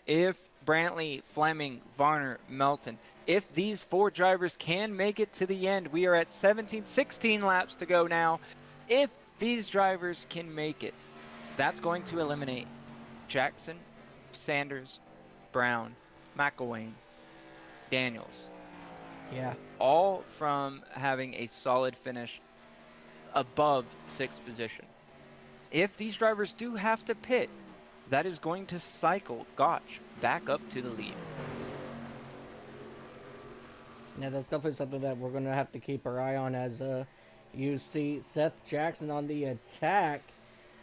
If Brantley, Fleming, Varner, Melton, if these 4 drivers can make it to the end, we are at 16 laps to go now. If these drivers can make it, that's going to eliminate Jackson, Sanders, Brown, McElwain, Daniels. Yeah. All from having a solid finish above 6th position. If these drivers do have to pit, that is going to cycle Gottsch back up to the lead. Yeah, that's definitely something that we're going to have to keep our eye on as you see Seth Jackson on the attack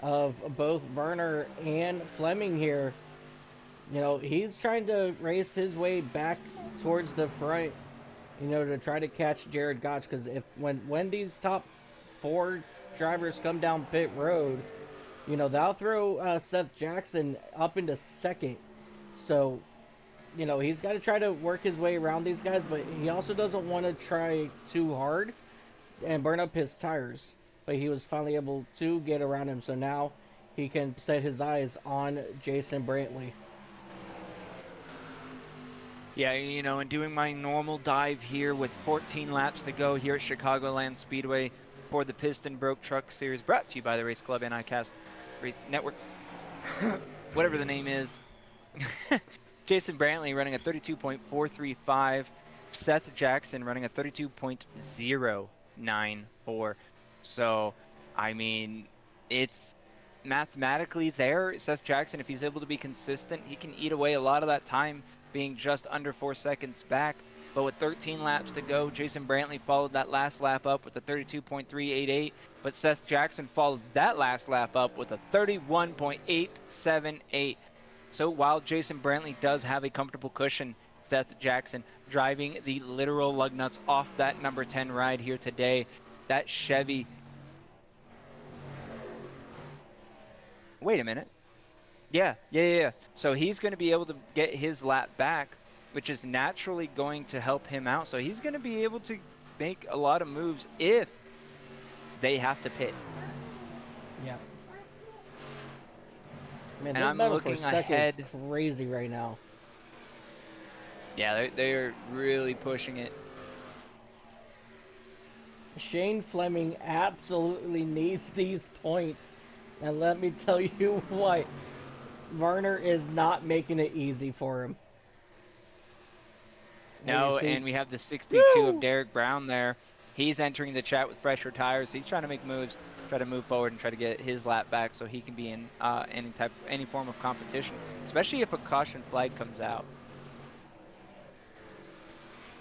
of both Varner and Fleming here. You know, he's trying to race his way back towards the front, you know, to try to catch Reid Gottsch, because when these top 4 drivers come down pit road, you know, they'll throw Seth Jackson up into 2nd. So, you know, he's got to try to work his way around these guys, but he also doesn't want to try too hard and burn up his tires. But he was finally able to get around him, so now he can set his eyes on Jason Brantley. Yeah, you know, and doing my normal dive here with 14 laps to go here at Chicagoland Speedway for the Pist and Broke Truck Series, brought to you by the Race Club and ICAST Race Network, whatever the name is. Jason Brantley running a 32.435. Seth Jackson running a 32.094. So, I mean, it's mathematically there. Seth Jackson, if he's able to be consistent, he can eat away a lot of that time being just under 4 seconds back. But with 13 laps to go, Jason Brantley followed that last lap up with a 32.388. But Seth Jackson followed that last lap up with a 31.878. So while Jason Brantley does have a comfortable cushion, Seth Jackson driving the literal lug nuts off that number 10 ride here today. That Chevy. Wait a minute. Yeah. So he's going to be able to get his lap back, which is naturally going to help him out. So he's going to be able to make a lot of moves if they have to pit. Yeah. Man, and I'm looking ahead. Is crazy right now. Yeah, they're really pushing it. Shane Fleming absolutely needs these points. And let me tell you what, Varner is not making it easy for him. No, and we have the 62 of Derek Brown there. He's entering the chat with fresher tires. He's trying to make moves, try to move forward and try to get his lap back so he can be in any form of competition, especially if a caution flag comes out.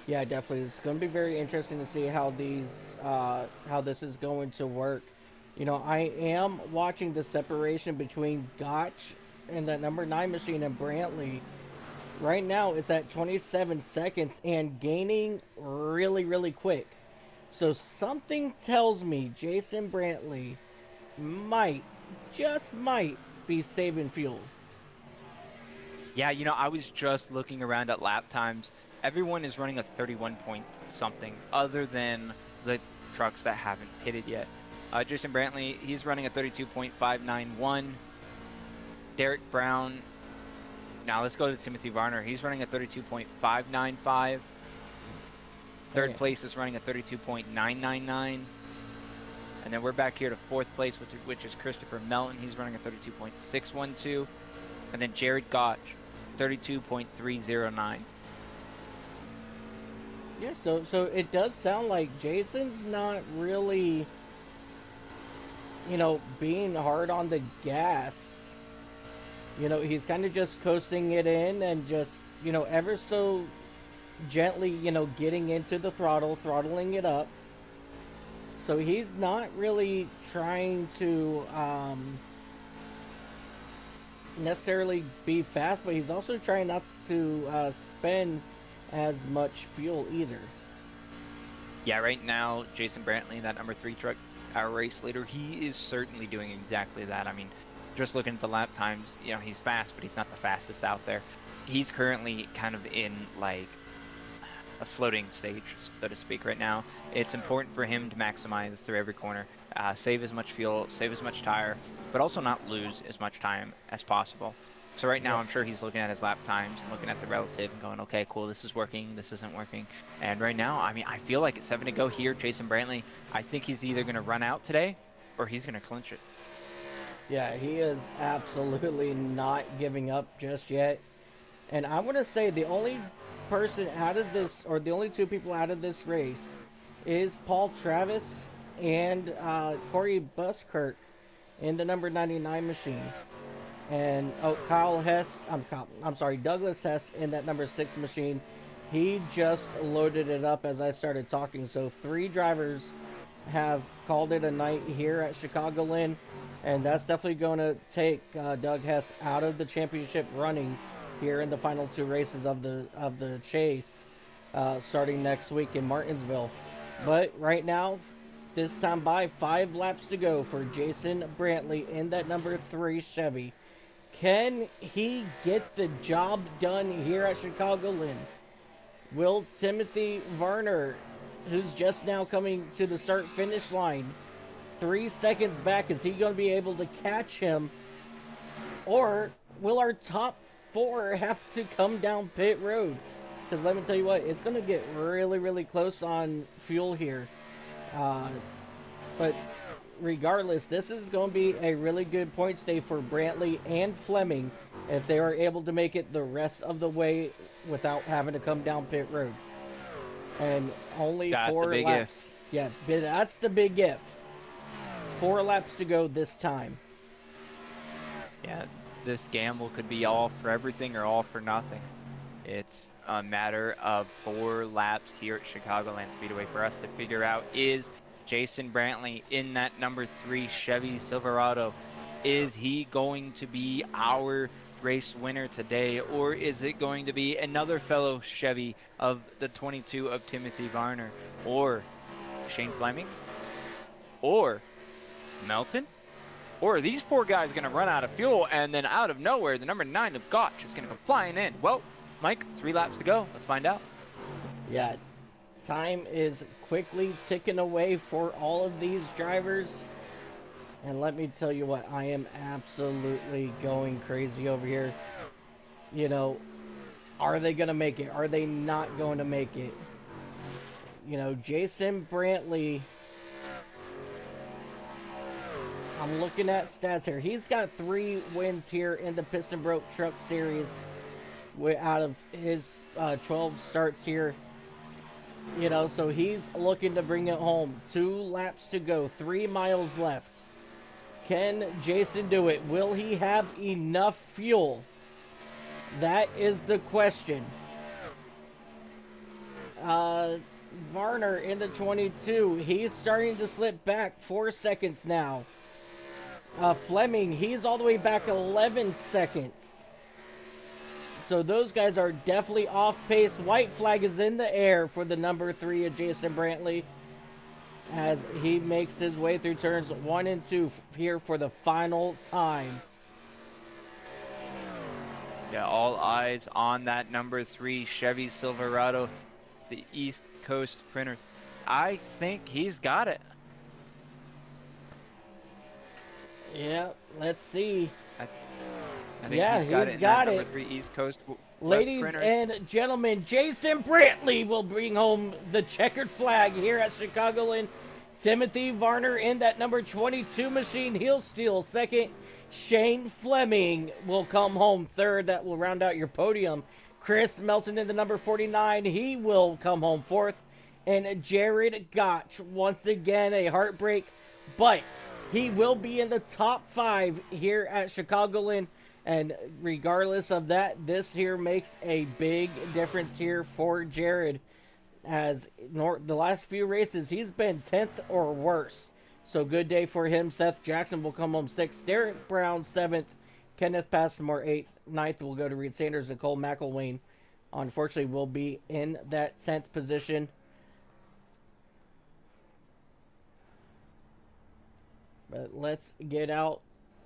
Yeah, definitely. It's going to be very interesting to see how this is going to work. You know, I am watching the separation between Gottsch and that number 9 machine and Brantley. Right now, it's at 27 seconds and gaining really, really quick. So something tells me Jason Brantley might, just might, be saving fuel. Yeah, you know, I was just looking around at lap times. Everyone is running a 31 point something other than the trucks that haven't pitted yet. Jason Brantley, he's running a 32.591. Derek Brown, now let's go to Timothy Varner. He's running a 32.595. Third place is running a 32.999. And then we're back here to 4th place, which is Christopher Melton. He's running a 32.612. And then Reid Gottsch, 32.309. Yeah, so it does sound like Jason's not really, you know, being hard on the gas. You know, he's kind of just coasting it in and just, you know, ever so gently, you know, getting into the throttle, throttling it up. So he's not really trying to necessarily be fast, but he's also trying not to spend as much fuel either. Yeah, right now, Jason Brantley, that number 3 truck, our race leader, he is certainly doing exactly that. I mean, just looking at the lap times, you know, he's fast, but he's not the fastest out there. He's currently kind of in, like, a floating stage, so to speak, right now. It's important for him to maximize through every corner. save as much fuel, save as much tire, but also not lose as much time as possible. So right now, I'm sure he's looking at his lap times and looking at the relative and going, okay, cool, this is working, this isn't working. And right now, I mean, I feel like it's 7 to go here. Jason Brantley, I think he's either going to run out today or he's going to clinch it. Yeah, he is absolutely not giving up just yet. And I want to say the only person out of this, or the only two people out of this race, is Paul Travis and Corey Buskirk in the number 99 machine. And Douglas Hess in that number 6 machine. He just loaded it up as I started talking. So 3 drivers have called it a night here at Chicagoland, and that's definitely going to take Doug Hess out of the championship running here in the final 2 races of the chase, starting next week in Martinsville. But right now, this time by 5 laps to go for Jason Brantley in that number 3 Chevy. Can he get the job done here at Chicagoland? Will Timothy Varner, who's just now coming to the start-finish line, 3 seconds back, is he going to be able to catch him? Or will our top 4 have to come down pit road? Because let me tell you what, it's going to get really, really close on fuel here. But regardless, this is going to be a really good points day for Brantley and Fleming if they are able to make it the rest of the way without having to come down pit road. And only 4 laps. Yeah, that's the big if. 4 laps to go this time. Yeah, this gamble could be all for everything or all for nothing. It's a matter of 4 laps here at Chicagoland Speedway for us to figure out, is Jason Brantley in that number 3 Chevy Silverado, is he going to be our race winner today, or is it going to be another fellow Chevy of the 22 of Timothy Varner, or Shane Fleming, or Melton? Or are these 4 guys going to run out of fuel, and then out of nowhere, the number 9 of Gottsch is going to come flying in? Well, Mike, 3 laps to go. Let's find out. Yeah, time is quickly ticking away for all of these drivers. And let me tell you what, I am absolutely going crazy over here. You know, are they going to make it? Are they not going to make it? You know, Jason Brantley, I'm looking at stats here. He's got 3 wins here in the Piston Broke Truck Series out of his 12 starts here. You know, so he's looking to bring it home. 2 laps to go, 3 miles left. Can Jason do it? Will he have enough fuel? That is the question. Varner in the 22. He's starting to slip back 4 seconds now. Fleming, he's all the way back 11 seconds. So those guys are definitely off pace. White flag is in the air for the number 3 of Jason Brantley as he makes his way through turns 1 and 2 here for the final time. Yeah, all eyes on that number 3 Chevy Silverado, the East Coast Printer. I think he's got it. Yeah, let's see. I think he's got it. Number 3 East Coast. Ladies and gentlemen, Jason Brantley will bring home the checkered flag here at Chicagoland. Timothy Varner in that number 22 machine. He'll steal second. Shane Fleming will come home third. That will round out your podium. Chris Melton in the number 49. He will come home fourth. And Jared Gottsch, once again, a heartbreak. But he will be in the top 5 here at Chicagoland. And regardless of that, this here makes a big difference here for Jared. As the last few races, he's been 10th or worse. So good day for him. Seth Jackson will come home 6th. Derek Brown 7th. Kenneth Passmore 8th. 9th will go to Reid Sanders, and Cole McElwain, unfortunately, will be in that 10th position. But let's get out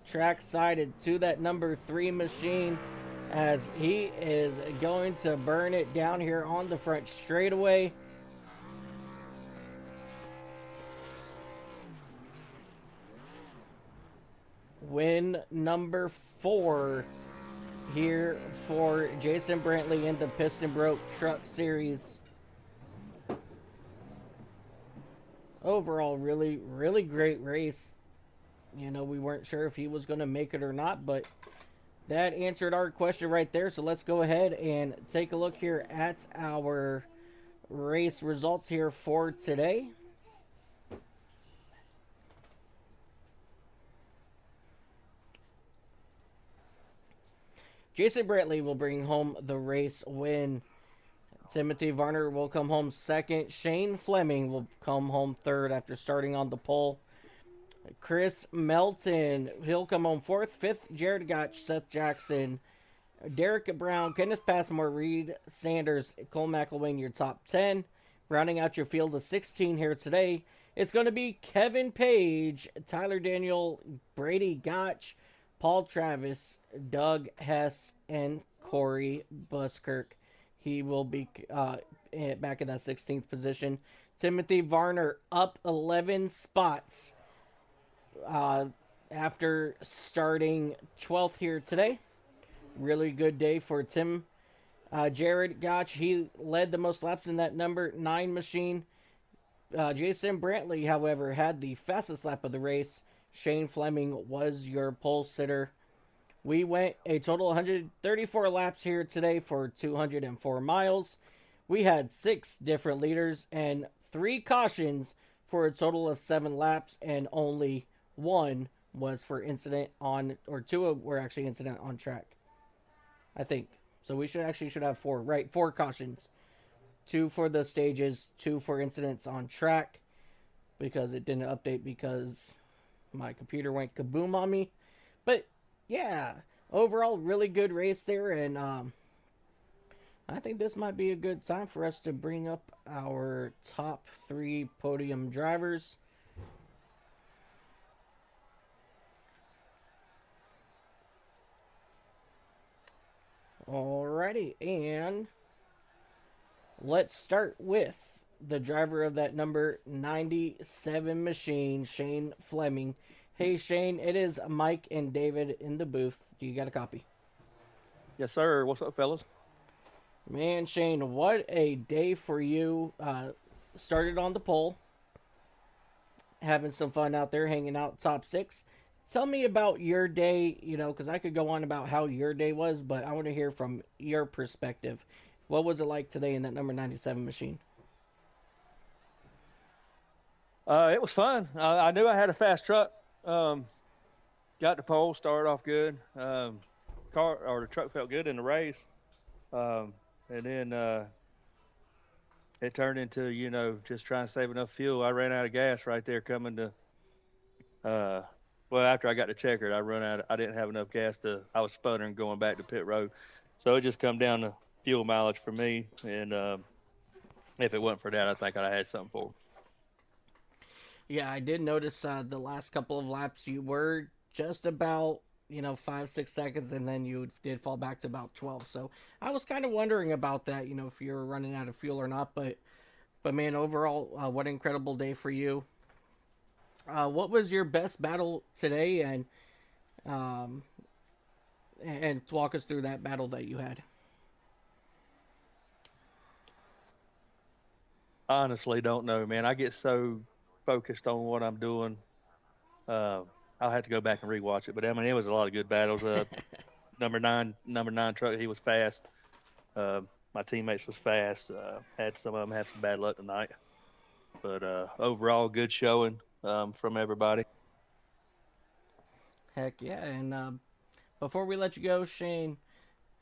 track sided to that number 3 machine as he is going to burn it down here on the front straightaway. win number 4 here for Jason Brantley in the Piston Broke Truck Series. Overall, really, really great race. You know, we weren't sure if he was going to make it or not, but that answered our question right there. So let's go ahead and take a look here at our race results here for today. Jason Brantley will bring home the race win. Timothy Varner will come home second. Shane Fleming will come home third after starting on the pole. Chris Melton, he'll come home fourth. Fifth, Jared Gottsch, Seth Jackson, Derek Brown, Kenneth Passmore, Reid Sanders, Cole McElwain, your top 10. Rounding out your field of 16 here today, it's going to be Kevin Page, Tyler Daniel, Brady Gottsch, Paul Travis, Doug Hess, and Corey Buskirk. He will be back in that 16th position. Timothy Varner up 11 spots after starting 12th here today. Really good day for Tim. Jared Gottsch, he led the most laps in that number 9 machine. Jason Brantley, however, had the fastest lap of the race. Shane Fleming was your pole sitter. We went a total 134 laps here today for 204 miles. We had 6 different leaders and 3 cautions for a total of 7 laps, and only 1 was for incident on, or 2 were actually incident on track, I think. So we should have 4, right? 4 cautions. 2 for the stages, 2 for incidents on track, because it didn't update because my computer went kaboom on me. But yeah, overall, really good race there, and I think this might be a good time for us to bring up our top 3 podium drivers. Alrighty, and let's start with the driver of that number 97 machine, Shane Fleming. Hey Shane, it is Mike and David in the booth. Do you got a copy? Yes, sir. What's up, fellas? Man, Shane, what a day for you. Started on the pole, having some fun out there, hanging out top 6. Tell me about your day, you know, because I could go on about how your day was, but I want to hear from your perspective. What was it like today in that number 97 machine? It was fun. I knew I had a fast truck. Got the pole, started off good. The truck felt good in the race. And then it turned into, just trying to save enough fuel. I ran out of gas right there coming to, after I got to Checkered, I didn't have enough gas I was sputtering going back to pit road. So it just come down to fuel mileage for me. And if it wasn't for that, I think I'd have had something for it. Yeah, I did notice the last couple of laps you were just about, 5-6 seconds, and then you did fall back to about 12. So I was kind of wondering about that, if you were running out of fuel or not. But man, overall, what an incredible day for you. What was your best battle today, and walk us through that battle that you had? Honestly, don't know, man. I get so focused on what I'm doing. I'll have to go back and rewatch it, but I mean, it was a lot of good battles. number nine truck, he was fast. My teammates was fast. Had some of them have some bad luck tonight, but overall, good showing from everybody. Heck yeah! And before we let you go, Shane,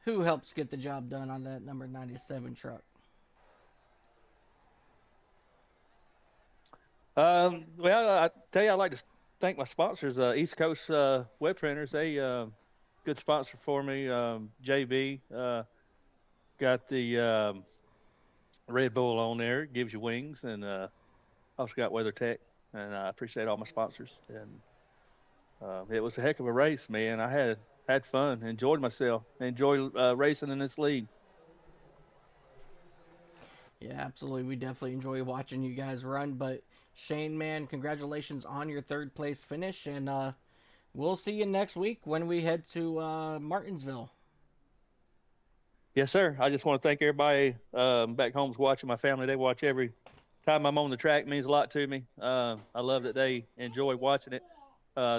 who helps get the job done on that number 97 truck? Well, I tell you, I'd like to thank my sponsors, East Coast Web Printers. They good sponsor for me. JB got the Red Bull on there. It gives you wings, and also got WeatherTech. And I appreciate all my sponsors. And it was a heck of a race, man. I had fun, enjoyed myself, enjoyed racing in this league. Yeah, absolutely. We definitely enjoy watching you guys run. But Shane, man, congratulations on your 3rd place finish, and we'll see you next week when we head to Martinsville. Yes, sir. I just want to thank everybody back home's watching. My family, they watch every time I'm on the track. It means a lot to me. I love that they enjoy watching it.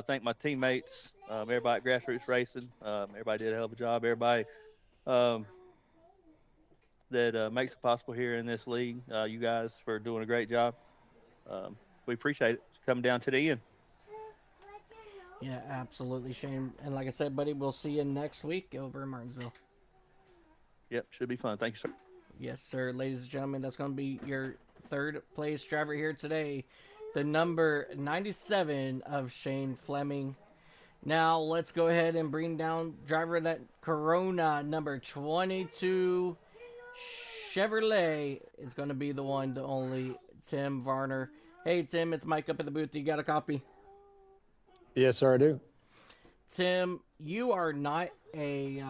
Thank my teammates, everybody at Grassroots Racing. Everybody did a hell of a job. Everybody um, that makes it possible here in this league. You guys for doing a great job. We appreciate it. Coming down to the end. Yeah, absolutely, Shane. And like I said, buddy, we'll see you next week over in Martinsville. Yep, should be fun. Thank you, sir. Yes, sir. Ladies and gentlemen, that's going to be your third place driver here today. The number 97 of Shane Fleming. Now, let's go ahead and bring down driver of that Corona, number 22 Chevrolet. Is going to be the one, the only, Tim Varner. Hey, Tim, it's Mike up at the booth. You got a copy? Yes, sir, I do. Tim, you are not a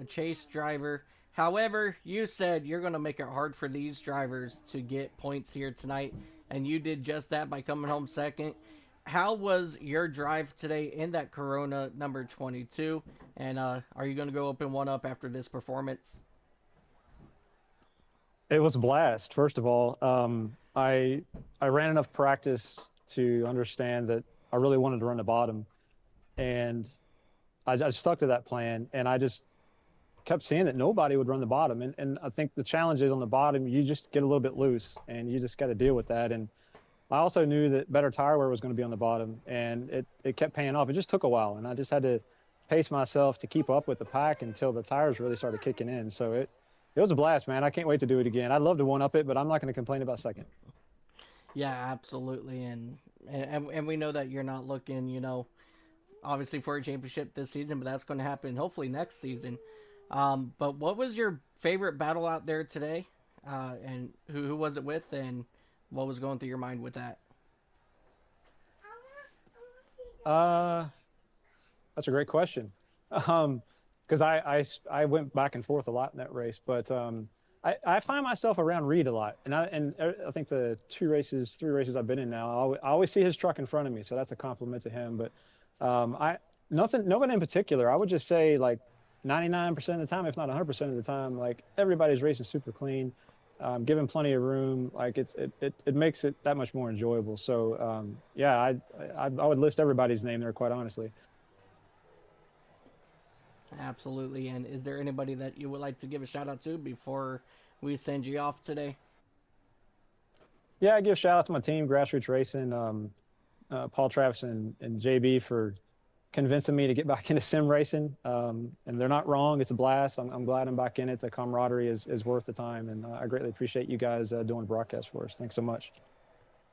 chase driver. However, you said you're going to make it hard for these drivers to get points here tonight, and you did just that by coming home second. How was your drive today in that Corona number 22? And are you going to go open one up after this performance? It was a blast. First of all, I ran enough practice to understand that I really wanted to run the bottom, and I stuck to that plan, and I just kept seeing that nobody would run the bottom. And I think the challenge is on the bottom, you just get a little bit loose, and you just got to deal with that. And I also knew that better tire wear was going to be on the bottom, and it kept paying off. It just took a while, and I just had to pace myself to keep up with the pack until the tires really started kicking in. So it was a blast, man. I can't wait to do it again. I'd love to one-up it, but I'm not going to complain about second. Yeah, absolutely. And we know that you're not looking, obviously for a championship this season, but that's going to happen hopefully next season. But what was your favorite battle out there today? And who was it with, and what was going through your mind with that? That's a great question. Because I went back and forth a lot in that race, but I find myself around Reid a lot, and I think the three races I've been in now, I always see his truck in front of me, so that's a compliment to him. But nobody in particular. I would just say like 99% of the time, if not 100% of the time, like everybody's racing super clean, given plenty of room. Like it makes it that much more enjoyable. So yeah, I would list everybody's name there, quite honestly. Absolutely. And is there anybody that you would like to give a shout out to before we send you off today? Yeah, I give a shout out to my team, Grassroots Racing, Paul Travis and JB for convincing me to get back into sim racing. And they're not wrong. It's a blast. I'm glad I'm back in it. The camaraderie is worth the time. And I greatly appreciate you guys doing broadcast for us. Thanks so much.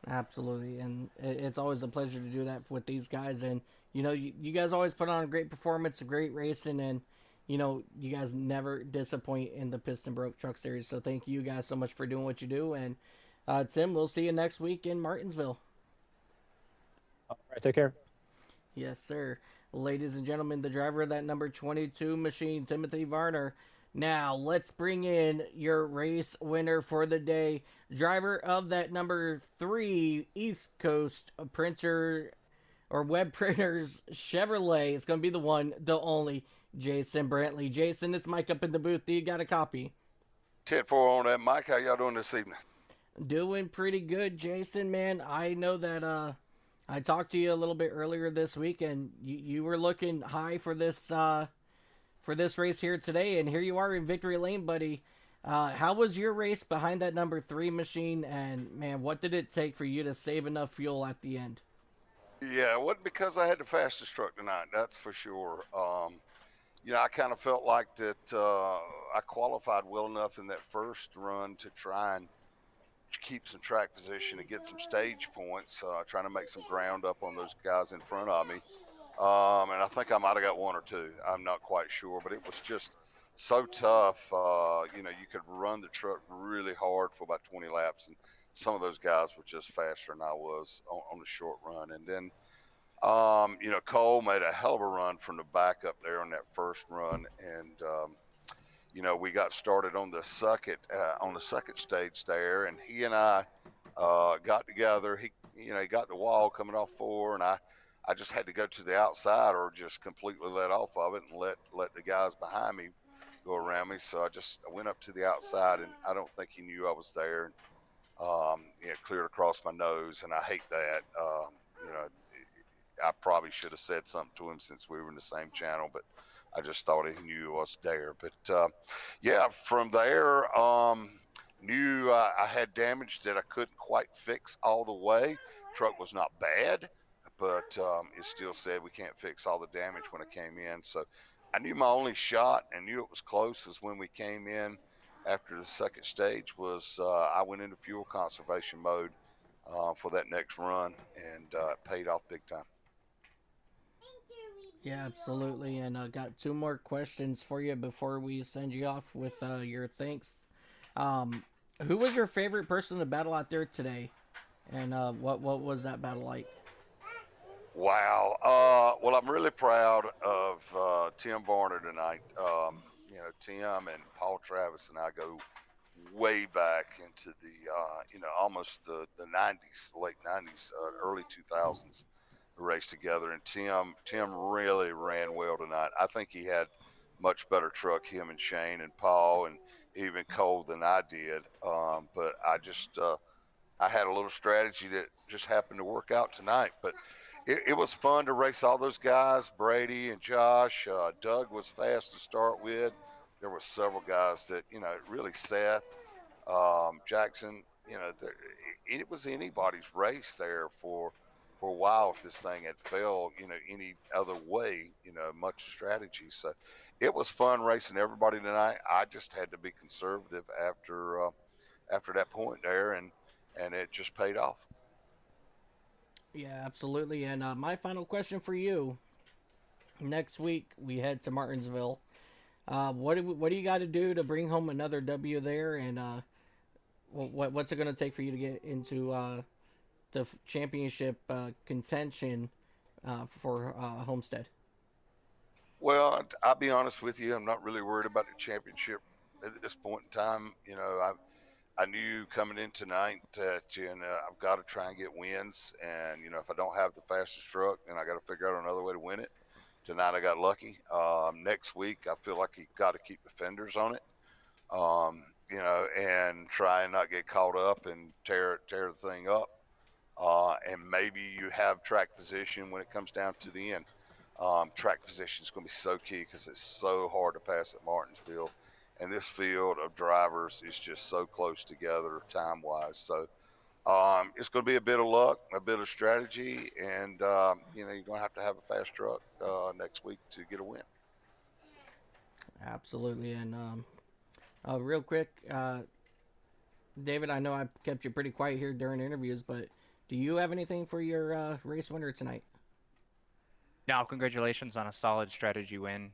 Absolutely. And it's always a pleasure to do that with these guys. And, you guys always put on a great performance, a great racing, and, you guys never disappoint in the Pist and Broke Truck Series. So thank you guys so much for doing what you do. And, Tim, we'll see you next week in Martinsville. All right, take care. Yes, sir. Ladies and gentlemen, the driver of that number 22 machine, Timothy Varner. Now, let's bring in your race winner for the day. Driver of that number 3 East Coast printer or web printers Chevrolet. It's going to be the one, the only, Jason Brantley. Jason, it's Mike up in the booth. You got a copy? 10-4 on that, Mike. How y'all doing this evening? Doing pretty good, Jason, man. I know that I talked to you a little bit earlier this week, and you were looking high for this race here today, and here you are in victory lane, buddy. How was your race behind that number 3 machine, and man, what did it take for you to save enough fuel at the end? Yeah, it wasn't because I had the fastest truck tonight, that's for sure. I kind of felt like that I qualified well enough in that first run to try and keep some track position and get some stage points, trying to make some ground up on those guys in front of me. And I think I might have got 1 or 2. I'm not quite sure, but it was just so tough. You could run the truck really hard for about 20 laps, and some of those guys were just faster than I was on the short run. And then, Cole made a hell of a run from the back up there on that first run, and we got started on the second stage there, and he and I got together. He got the wall coming off 4, and I I just had to go to the outside or just completely let off of it and let the guys behind me go around me. So I went up to the outside, and I don't think he knew I was there. And cleared across my nose, and I hate that. I probably should have said something to him since we were in the same channel, but I just thought he knew I was there. But from there, knew I had damage that I couldn't quite fix all the way. Truck was not bad, but it still said we can't fix all the damage when I came in. So I knew my only shot and knew it was close was when we came in after the second stage was I went into fuel conservation mode for that next run, and it paid off big time. Yeah, absolutely. And got two more questions for you before we send you off with your thanks. Who was your favorite person to battle out there today, and what was that battle like? Wow. Well, I'm really proud of Tim Varner tonight. Tim and Paul Travis and I go way back into the almost the 90s, late 90s, early 2000s race together, and Tim really ran well tonight. I think he had much better truck, him and Shane and Paul and even Cole, than I did. But I had a little strategy that just happened to work out tonight. But it was fun to race all those guys, Brady and Josh. Doug was fast to start with. There were several guys that, really Seth, Jackson, it was anybody's race there for a while if this thing had failed, any other way, much strategy. So it was fun racing everybody tonight. I just had to be conservative after that point there, and it just paid off. Yeah, absolutely. And my final question for you: next week we head to Martinsville. What do you got to do to bring home another W there? And what's it going to take for you to get into the championship contention for Homestead? Well, I'll be honest with you. I'm not really worried about the championship at this point in time. I knew coming in tonight that I've got to try and get wins, and if I don't have the fastest truck, then I got to figure out another way to win it. Tonight I got lucky. Next week I feel like you got to keep the fenders on it, and try and not get caught up and tear the thing up. And maybe you have track position when it comes down to the end. Track position is going to be so key because it's so hard to pass at Martinsville. And this field of drivers is just so close together time-wise. So it's going to be a bit of luck, a bit of strategy, and you're going to have a fast truck next week to get a win. Absolutely. And real quick, David, I know I kept you pretty quiet here during interviews, but do you have anything for your race winner tonight? No, congratulations on a solid strategy win.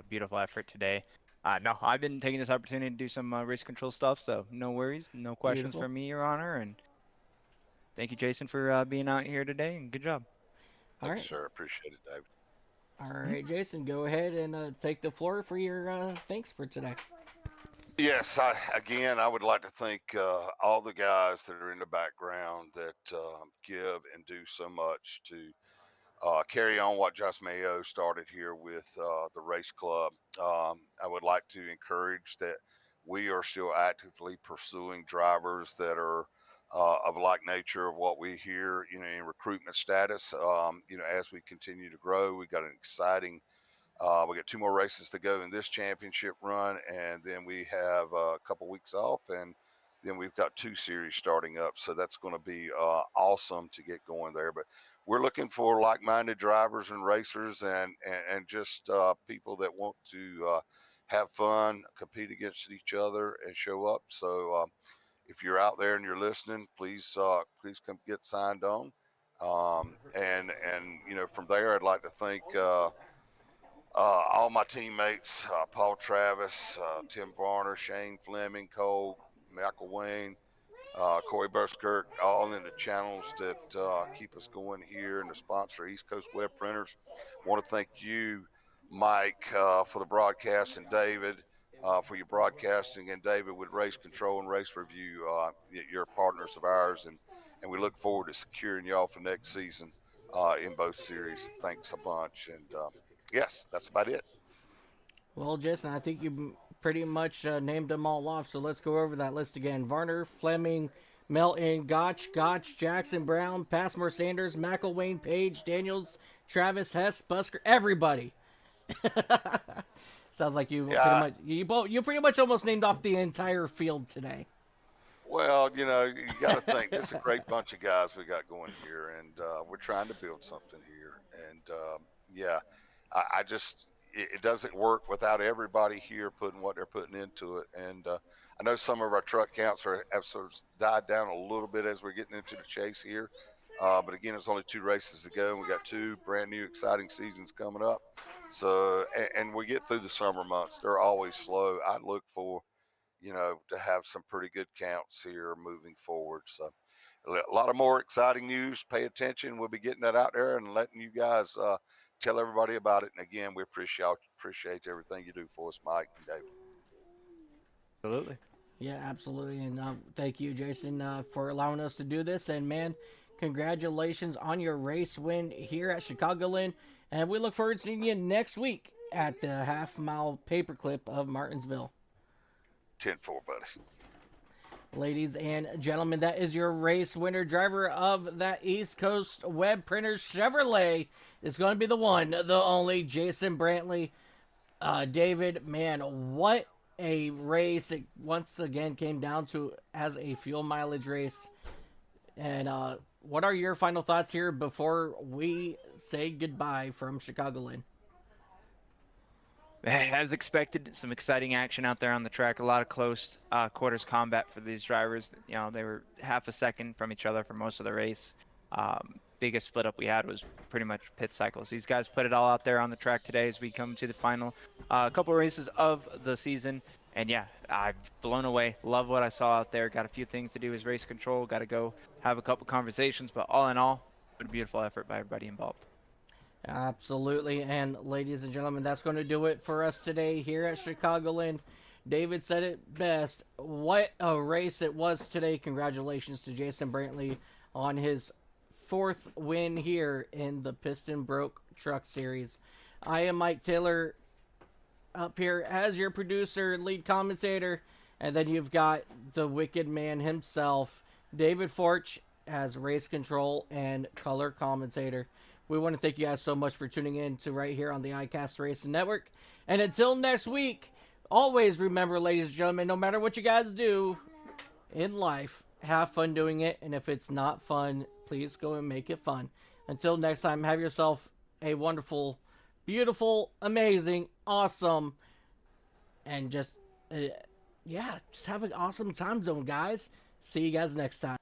Beautiful effort today. No, I've been taking this opportunity to do some race control stuff, so no worries, no questions Beautiful. from me, Your Honor. And thank you, Jason, for being out here today, and good job. All right, sir. Appreciate it, David. All right, Jason, go ahead and take the floor for your thanks for today. Yes, I would like to thank all the guys that are in the background that give and do so much to carry on what Josh Mayo started here with the race club. I would like to encourage that we are still actively pursuing drivers that are of like nature of what we hear, in recruitment status. As we continue to grow, we got an exciting. We got 2 more races to go in this championship run, and then we have a couple weeks off, and then we've got 2 series starting up. So that's going to be awesome to get going there. But we're looking for like-minded drivers and racers, and just people that want to have fun, compete against each other, and show up. So if you're out there and you're listening, please come get signed on. And from there, I'd like to thank. All my teammates, Paul Travis, Tim Varner, Shane Fleming, Cole McElwain, Corey Burskirk, all in the channels that keep us going here, and the sponsor, East Coast Web Printers. I want to thank you, Mike, for the broadcast, and David for your broadcasting, and David with Race Control and Race Review. You're partners of ours, and we look forward to securing y'all for next season. in both series. Thanks a bunch. And yes, that's about it. Well, Jason, I think you pretty much named them all off. So let's go over that list again. Varner, Fleming, Melton, Gottsch, Jackson, Brown, Passmore, Sanders, McElwain, Page, Daniels, Travis, Hess, Busker, everybody. Sounds like you Yeah. you pretty much almost named off the entire field today. Well, you got to think this is a great bunch of guys we got going here, and we're trying to build something here. And yeah, I just it doesn't work without everybody here putting what they're putting into it. And I know some of our truck counts have sort of died down a little bit as we're getting into the chase here. But again, there's only 2 races to go, and we got 2 brand new exciting seasons coming up. So, and we get through the summer months; they're always slow. I look for to have some pretty good counts here moving forward. So a lot of more exciting news. Pay attention. We'll be getting that out there and letting you guys tell everybody about it. And again, we appreciate everything you do for us, Mike and David. Absolutely. Yeah, absolutely. And thank you, Jason, for allowing us to do this. And man, congratulations on your race win here at Chicagoland. And we look forward to seeing you next week at the half-mile paperclip of Martinsville. 10-4, buddies. Ladies and gentlemen, that is your race winner. Driver of that East Coast Web Printer Chevrolet is going to be the one, the only Jason Brantley. David, man, what a race it once again came down to as a fuel mileage race. And what are your final thoughts here before we say goodbye from Chicagoland? As expected, some exciting action out there on the track. A lot of close quarters combat for these drivers. They were half a second from each other for most of the race. Biggest split up we had was pretty much pit cycles. These guys put it all out there on the track today as we come to the final couple of races of the season. And yeah, I'm blown away. Love what I saw out there. Got a few things to do as race control. Got to go have a couple conversations. But all in all, a beautiful effort by everybody involved. Absolutely. And ladies and gentlemen, that's going to do it for us today here at Chicagoland. David said it best. What a race it was today. Congratulations to Jason Brantley on his 4th win here in the Piston Broke Truck Series. I am Mike Taylor up here as your producer, lead commentator, and then you've got the wicked man himself, David Forch, as race control and color commentator. We want to thank you guys so much for tuning in to right here on the iCast Racing Network. And until next week, always remember, ladies and gentlemen, no matter what you guys do in life, have fun doing it. And if it's not fun, please go and make it fun. Until next time, have yourself a wonderful, beautiful, amazing, awesome, and just have an awesome time zone, guys. See you guys next time.